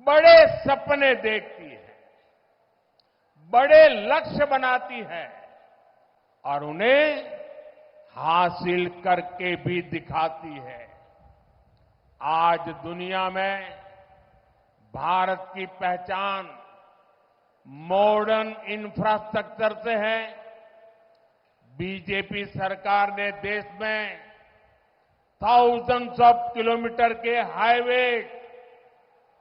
बड़े सपने देखती है, बड़े लक्ष्य बनाती है और उन्हें हासिल करके भी दिखाती है। आज दुनिया में भारत की पहचान मॉडर्न इंफ्रास्ट्रक्चर से है। बीजेपी सरकार ने देश में थाउजेंड्स ऑफ किलोमीटर के हाईवे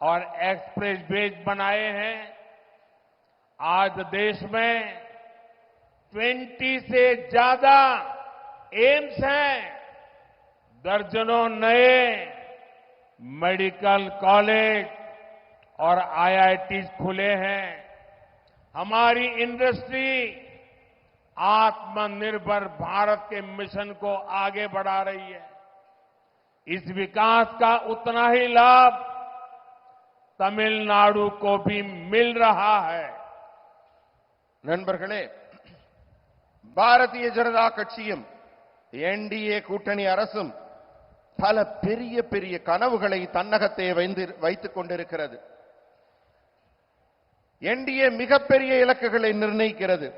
और एक्सप्रेसवेज बनाए हैं। आज देश में 20 से ज्यादा एम्स हैं, दर्जनों नए मेडिकल कॉलेज और आईआईटीज खुले हैं। हमारी इंडस्ट्री आत्मनिर्भर भारत के मिशन को आगे बढ़ा रही है। इस विकास का उतना ही लाभ तमिलनाडु को भी मिल रहा है। நண்பர்களே, பாரதிய ஜனதா கட்சியும் என்டிஏ கூட்டணி அரசும் பல பெரிய பெரிய கனவுகளை தன்னகத்தே வைத்துக் கொண்டிருக்கிறது. என்டிஏ மிகப்பெரிய இலக்குகளை நிர்ணயிக்கிறது.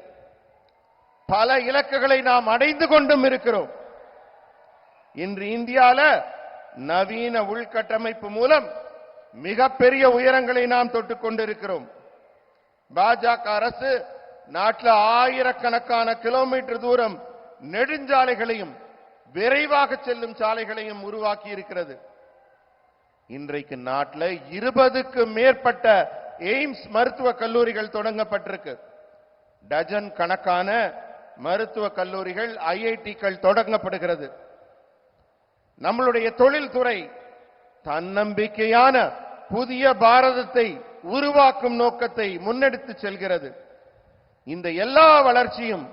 பல இலக்குகளை நாம் அடைந்து கொண்டும் இருக்கிறோம். இன்று இந்தியால நவீன உள்கட்டமைப்பு மூலம் மிகப்பெரிய உயரங்களை நாம் தொட்டுக் கொண்டிருக்கிறோம். பாஜக அரசு நாட்டில் ஆயிரக்கணக்கான கிலோமீட்டர் தூரம் நெடுஞ்சாலைகளையும் விரைவாக செல்லும் சாலைகளையும் உருவாக்கி இருக்கிறது. இன்றைக்கு நாட்டில் 20க்கும் மேற்பட்ட எய்ம்ஸ் மருத்துவக் கல்லூரிகள் தொடங்கப்பட்டிருக்கு. டஜன் கணக்கான மருத்துவக் கல்லூரிகள், ஐஐடிக்கள் தொடங்கப்படுகிறது. நம்மளுடைய தொழில்துறை தன்னம்பிக்கையான புதிய பாரதத்தை உருவாக்கும் நோக்கத்தை முன்னெடுத்து செல்கிறது. இந்த எல்லா வளர்ச்சியும்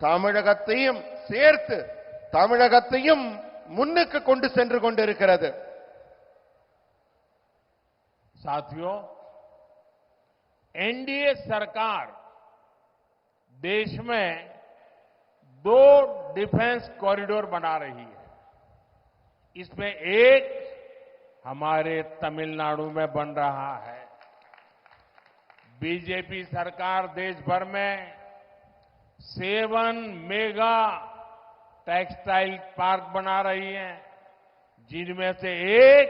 தமிழகத்தையும் சேர்த்து தமிழகத்தையும் முன்னுக்கு கொண்டு சென்று கொண்டிருக்கிறது. साथियों, एनडीए सरकार देश में 2 डिफेंस कॉरिडोर बना रही है। इसमें एक हमारे तमिलनाडु में बन रहा है। बीजेपी सरकार देश भर में 7 मेगा टेक्सटाइल पार्क बना रही है, जिनमें से एक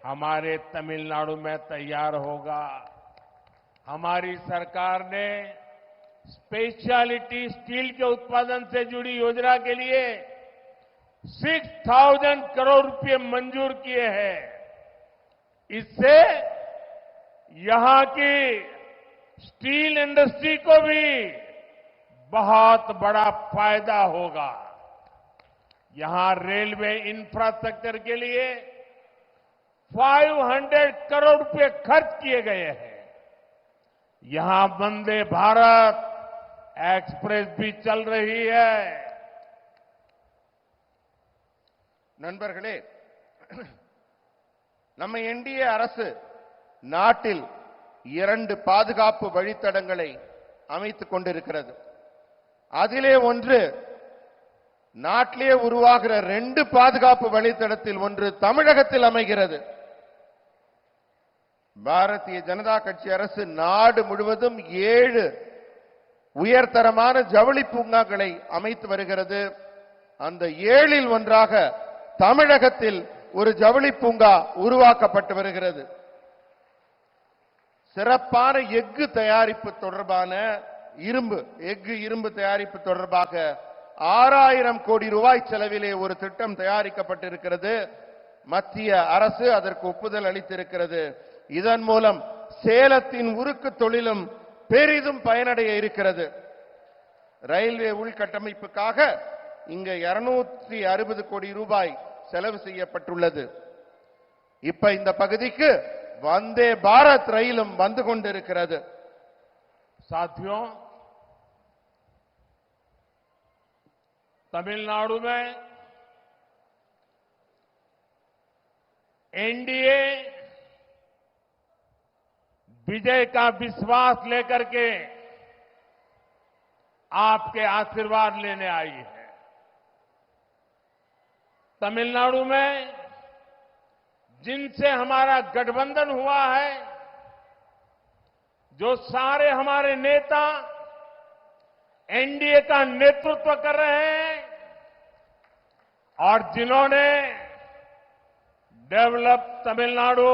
हमारे तमिलनाडु में तैयार होगा। हमारी सरकार ने स्पेशलिटी स्टील के उत्पादन से जुड़ी योजना के लिए 6,000 करोड़ रुपए मंजूर किए हैं। इससे यहां की स्टील इंडस्ट्री को भी बहुत बड़ा फायदा होगा। यहां रेलवे इंफ्रास्ट्रक्चर के लिए 500 करोड़ रुपए खर्च किए गए हैं। यहां वंदे भारत एक्सप्रेस भी चल रही है। நண்பர்களே, நம்ம என்டிஏ அரசு நாட்டில் 2 பாதுகாப்பு வழித்தடங்களை அமைத்துக் கொண்டிருக்கிறது. அதிலே ஒன்று நாட்டிலே உருவாகிற 2 பாதுகாப்பு வழித்தடத்தில் ஒன்று தமிழகத்தில் அமைகிறது. பாரதிய ஜனதா கட்சி அரசு நாடு முழுவதும் 7 உயர்தரமான ஜவுளி பூங்காக்களை அமைத்து வருகிறது. அந்த 7இல் ஒன்றாக தமிழகத்தில் ஒரு ஜவுளி பூங்கா உருவாக்கப்பட்டு வருகிறது. சிறப்பான எஃகு தயாரிப்பு தொடர்பான இரும்பு தயாரிப்பு தொடர்பாக 6,000 கோடி ரூபாய் செலவிலே ஒரு திட்டம் தயாரிக்கப்பட்டிருக்கிறது. மத்திய அரசு அதற்கு ஒப்புதல் அளித்திருக்கிறது. இதன் மூலம் சேலத்தின் உருக்கு தொழிலும் பெரிதும் பயனடைய இருக்கிறது. ரயில்வே உள்கட்டமைப்புக்காக இங்க 260 கோடி ரூபாய் செலவு செய்யப்பட்டுள்ளது. இப்ப இந்த பகுதிக்கு வந்தே பாரத் ரயிலும் வந்து கொண்டிருக்கிறது. साथियों, तमिलनाडु में एनडीए विजय का विश्वास लेकर के आपके आशीर्वाद लेने आई है। तमिलनाडु में जिनसे हमारा गठबंधन हुआ है, जो सारे हमारे नेता एनडीए का नेतृत्व कर रहे हैं, और जिन्होंने डेवलप तमिलनाडु,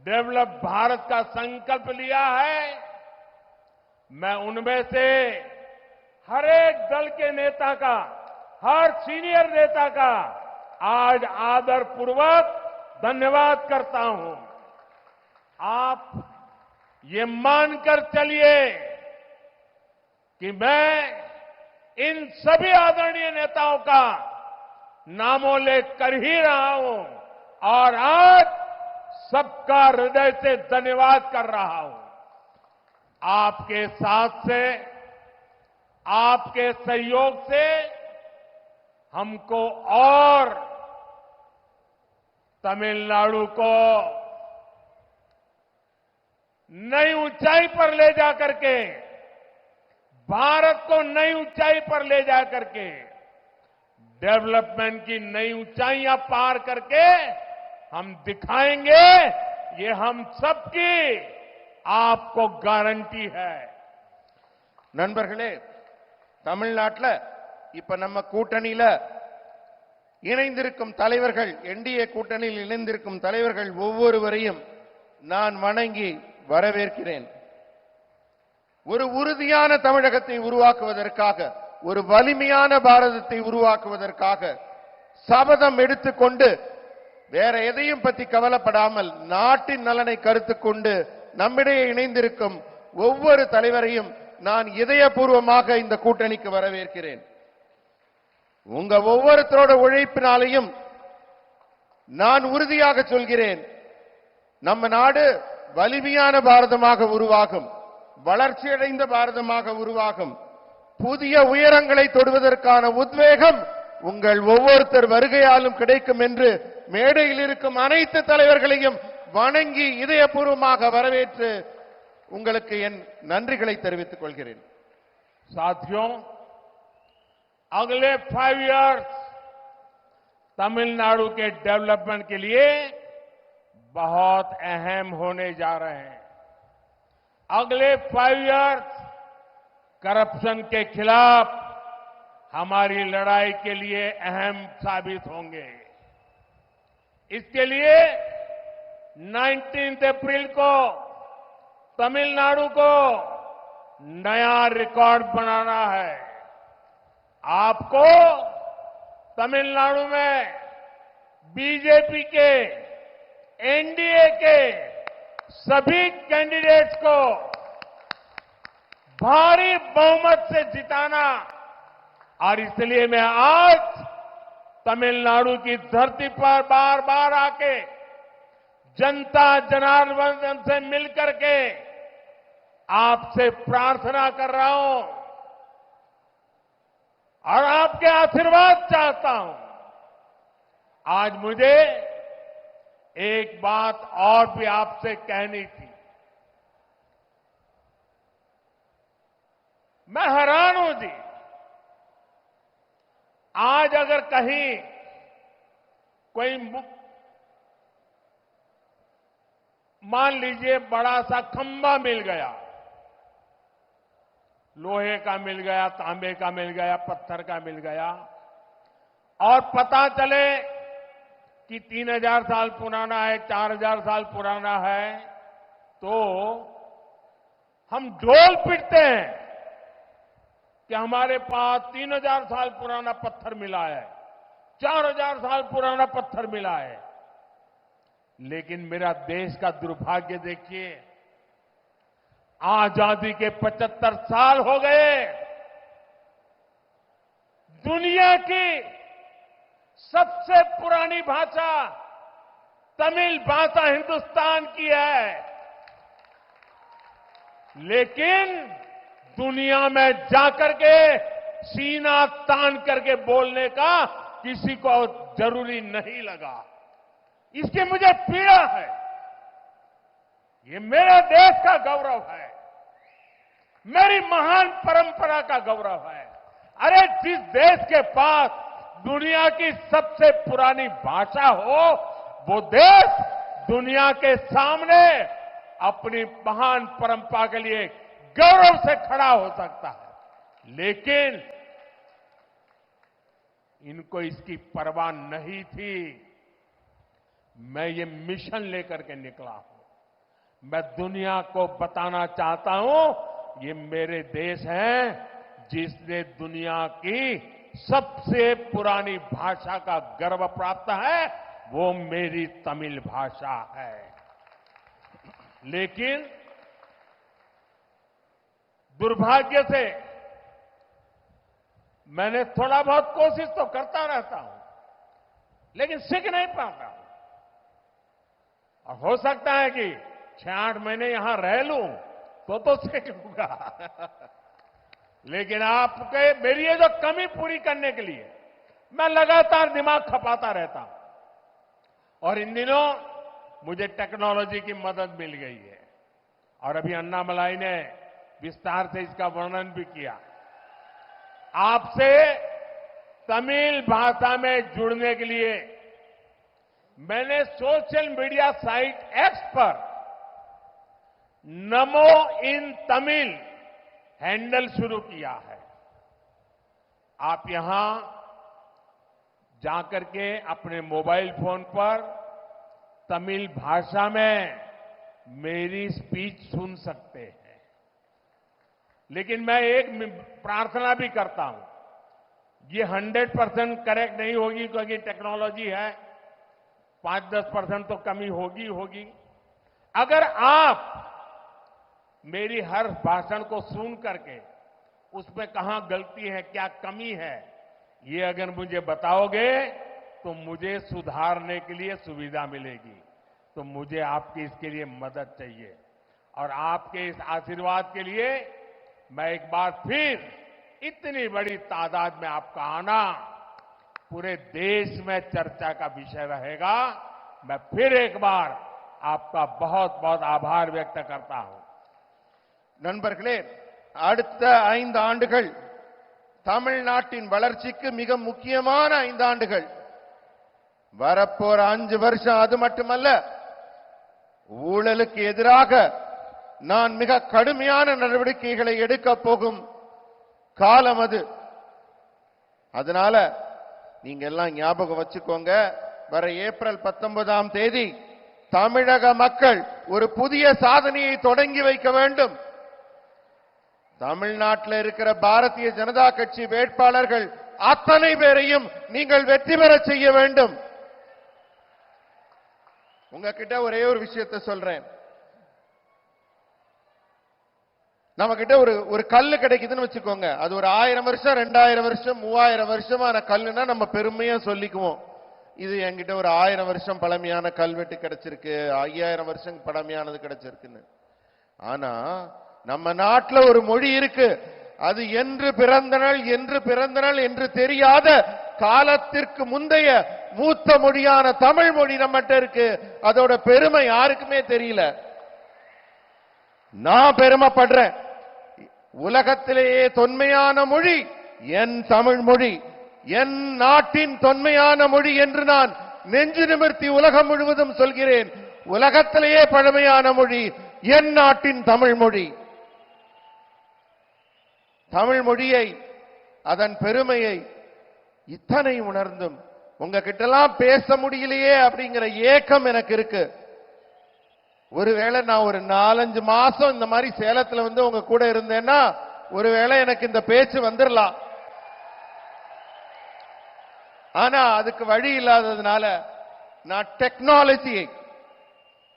डेवलप भारत का संकल्प लिया है, मैं उनमें से हर एक दल के नेता का, हर सीनियर नेता का आज आदरपूर्वक धन्यवाद करता हूं। आप ये मानकर चलिए कि मैं इन सभी आदरणीय नेताओं का नामोल्लेख कर ही रहा हूं और आज सबका हृदय से धन्यवाद कर रहा हूं। आपके साथ से, आपके सहयोग से हमको और तमिलनाडु को नई ऊंचाई पर ले जाकर के, भारत को नई ऊंचाई पर ले जाकर के, डेवलपमेंट की नई ऊंचाइयां पार करके हम दिखाएंगे। ये हम सबकी आपको गारंटी है। நண்பர்களே, தமிழ்நாட்டில் இப்ப நம்ம கூட்டணியில இணைந்திருக்கும் தலைவர்கள், என்டிஏ கூட்டணியில் இணைந்திருக்கும் தலைவர்கள் ஒவ்வொருவரையும் நான் வணங்கி வரவேற்கிறேன். ஒரு உறுதியான தமிழகத்தை உருவாக்குவதற்காக, ஒரு வலிமையான பாரதத்தை உருவாக்குவதற்காக சபதம் எடுத்துக்கொண்டு வேற எதையும் பற்றி கவலைப்படாமல் நாட்டின் நலனை கருத்துக் கொண்டு நம்மிடையே இணைந்திருக்கும் ஒவ்வொரு தலைவரையும் நான் இதயபூர்வமாக இந்த கூட்டணிக்கு வரவேற்கிறேன். உங்க ஒவ்வொருத்தரோட உழைப்பினாலையும் நான் உறுதியாக சொல்கிறேன், நம்ம நாடு வலிமையான பாரதமாக உருவாகும், வளர்ச்சியடைந்த பாரதமாக உருவாகும். புதிய உயரங்களை தொடுவதற்கான உத்வேகம் உங்கள் ஒவ்வொருத்தர் வருகையாலும் கிடைக்கும் என்று மேடையில் இருக்கும் அனைத்து தலைவர்களையும் வணங்கி இதயபூர்வமாக வரவேற்று உங்களுக்கு என் நன்றிகளை தெரிவித்துக் கொள்கிறேன். साथियों, अगले 5 इयर्स तमिलनाडु के डेवलपमेंट के लिए बहुत अहम होने जा रहे हैं। अगले 5 इयर्स करप्शन के खिलाफ हमारी लड़ाई के लिए अहम साबित होंगे। इसके लिए 19 अप्रैल को तमिलनाडु को नया रिकॉर्ड बनाना है। आपको तमिलनाडु में बीजेपी के, एनडीए के सभी कैंडिडेट्स को भारी बहुमत से जिताना, और इसलिए मैं आज तमिलनाडु की धरती पर बार बार आके जनता जनार्दन से मिलकर के आपसे प्रार्थना कर रहा हूं और आपके आशीर्वाद चाहता हूं। आज मुझे एक बात और भी आपसे कहनी थी। मैं हैरान हूं जी, आज अगर कहीं कोई मान लीजिए बड़ा सा खंभा मिल गया, लोहे का मिल गया, तांबे का मिल गया, पत्थर का मिल गया, और पता चले कि 3000 साल पुराना है, 4000 साल पुराना है, तो हम ढोल पीटते हैं कि हमारे पास 3000 साल पुराना पत्थर मिला है, 4000 साल पुराना पत्थर मिला है। लेकिन मेरा देश का दुर्भाग्य देखिए, आजादी के 75 साल हो गए, दुनिया की सबसे पुरानी भाषा तमिल भाषा हिंदुस्तान की है, लेकिन दुनिया में जाकर के सीना तान करके बोलने का किसी को जरूरी नहीं लगा। इसकी मुझे पीड़ा है। ये मेरे देश का गौरव है, मेरी महान परंपरा का गौरव है। अरे जिस देश के पास दुनिया की सबसे पुरानी भाषा हो, वो देश दुनिया के सामने अपनी महान परंपरा के लिए गौरव से खड़ा हो सकता है। लेकिन इनको इसकी परवाह नहीं थी। मैं ये मिशन लेकर के निकला हूं। मैं दुनिया को बताना चाहता हूं, ये मेरे देश हैं जिसने दुनिया की सबसे पुरानी भाषा का गर्व प्राप्त है, वो मेरी तमिल भाषा है। लेकिन दुर्भाग्य से मैंने थोड़ा बहुत कोशिश तो करता रहता हूं, लेकिन सीख नहीं पाता हूं। और हो सकता है कि 6-8 महीने यहां रह लूं तो सीख लूंगा। लेकिन आपके मेरी ये जो कमी पूरी करने के लिए मैं लगातार दिमाग खपाता रहता हूं। और इन दिनों मुझे टेक्नोलॉजी की मदद मिल गई है। और अभी अन्नामलाई ने विस्तार से इसका वर्णन भी किया। आपसे तमिल भाषा में जुड़ने के लिए मैंने सोशल मीडिया साइट एक्स पर नमो इन तमिल हैंडल शुरू किया है। आप यहां जाकर के अपने मोबाइल फोन पर तमिल भाषा में मेरी स्पीच सुन सकते हैं। लेकिन मैं एक प्रार्थना भी करता हूं। ये 100% करेक्ट नहीं होगी क्योंकि टेक्नोलॉजी है, 5-10% तो कमी होगी। अगर आप मेरी हर भाषण को सुन करके उसमें कहां गलती है, क्या कमी है, ये अगर मुझे बताओगे तो मुझे सुधारने के लिए सुविधा मिलेगी। तो मुझे आपकी इसके लिए मदद चाहिए। और आपके इस आशीर्वाद के लिए मैं एक बार फिर इतनी बड़ी तादाद में आपका आना पूरे देश में चर्चा का विषय रहेगा। मैं फिर एक बार आपका बहुत बहुत आभार व्यक्त करता हूं। நண்பர்களே, அடுத்த 5 ஆண்டுகள் தமிழ்நாட்டின் வளர்ச்சிக்கு மிக முக்கியமான 5 ஆண்டுகள். வரப்போற 5 வருஷம் அது மட்டுமல்ல, ஊழலுக்கு எதிராக நான் மிக கடுமையான நடவடிக்கைகளை எடுக்க போகும் காலம் அது. அதனால நீங்க எல்லாம் ஞாபகம் வச்சுக்கோங்க, வர ஏப்ரல் 19ஆம் தேதி தமிழக மக்கள் ஒரு புதிய சாதனையை தொடங்கி வைக்க வேண்டும். தமிழ்நாட்டில் இருக்கிற பாரதிய ஜனதா கட்சி வேட்பாளர்கள் அத்தனை பேரையும் நீங்கள் வெற்றி பெற செய்ய வேண்டும். உங்ககிட்ட ஒரே ஒரு விஷயத்தை சொல்றேன். நம்ம கிட்ட ஒரு கல்லு கிடைக்குதுன்னு வச்சுக்கோங்க. அது ஒரு 1000 வருஷம், 2000 வருஷம், 3000 வருஷமான கல்லுன்னா நம்ம பெருமையா சொல்லிக்குவோம். இது என்கிட்ட ஒரு 1000 வருஷம் பழமையான கல்வெட்டு கிடைச்சிருக்கு, 5000 வருஷம் பழமையானது கிடைச்சிருக்குன்னு. ஆனா நம்ம நாட்டுல ஒரு மொழி இருக்கு, அது என்று பிறந்த நாள் என்று தெரியாத காலத்திற்கு முந்தைய மூத்த மொழியான தமிழ் மொழி நம்மகிட்ட இருக்கு. அதோட பெருமை யாருக்குமே தெரியல. நான் பெருமைப்படுறேன். உலகத்திலேயே தொன்மையான மொழி என் தமிழ் மொழி, என் நாட்டின் தொன்மையான மொழி என்று நான் நெஞ்சு நிமிர்த்தி உலகம் முழுவதும் சொல்கிறேன். உலகத்திலேயே பழமையான மொழி என் நாட்டின் தமிழ் மொழி. தமிழ் மொழியை, அதன் பெருமையை இத்தனை உணர்ந்தும் உங்ககிட்டலாம் பேச முடியலையே அப்படிங்கிற ஏக்கம் எனக்கு இருக்கு. ஒருவேளை நான் ஒரு 4-5 மாசம் இந்த மாதிரி சேலத்துல வந்து உங்க கூட இருந்தேன்னா ஒருவேளை எனக்கு இந்த பேச்சு வந்துடலாம். ஆனா அதுக்கு வழி இல்லாததுனால நான் டெக்னாலஜியை,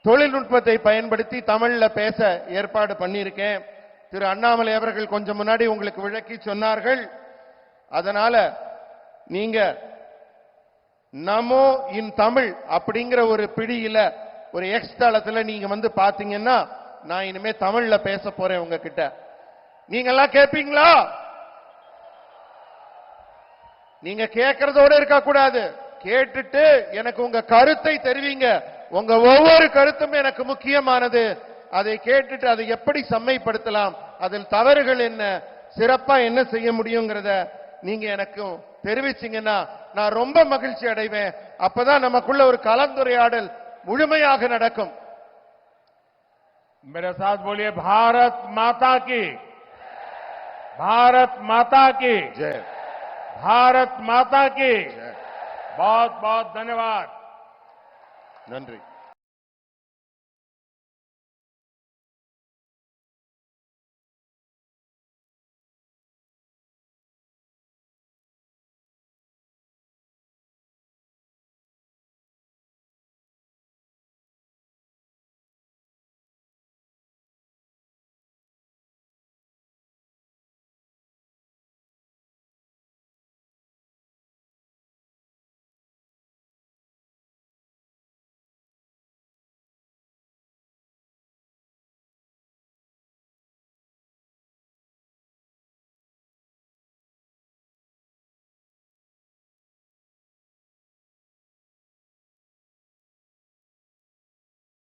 தொழில்நுட்பத்தை பயன்படுத்தி தமிழ்ல பேச ஏற்பாடு பண்ணியிருக்கேன். திரு அண்ணாமலை அவர்கள் கொஞ்சம் முன்னாடி உங்களுக்கு விளக்கி சொன்னார்கள். அதனால நீங்க நமோ இன் தமிழ் அப்படிங்கிற ஒரு பிடியில ஒரு எக்ஸ் தளத்துல நீங்க வந்து பாத்தீங்கன்னா நான் இனிமே தமிழ்ல பேச போறேன் உங்ககிட்ட. நீங்க எல்லாம் கேட்பீங்களா? நீங்க கேட்கறதோட இருக்க கூடாது, கேட்டுட்டு எனக்கு உங்க கருத்தை தெரிவிங்க. உங்க ஒவ்வொரு கருத்தும் எனக்கு முக்கியமானது. அதை கேட்டுட்டு அதை எப்படி செம்மைப்படுத்தலாம், அதில் தவறுகள் என்ன, சிறப்பா என்ன செய்ய முடியுங்கிறத நீங்க எனக்கு தெரிவிச்சீங்கன்னா நான் ரொம்ப மகிழ்ச்சி அடைவேன். அப்பதான் நமக்குள்ள ஒரு கலந்துரையாடல் முழுமையாக நடக்கும். मेरे साथ बोलिए भारत माता की, भारत माता की जय, भारत माता की बहुत बहुत धन्यवाद। நன்றி.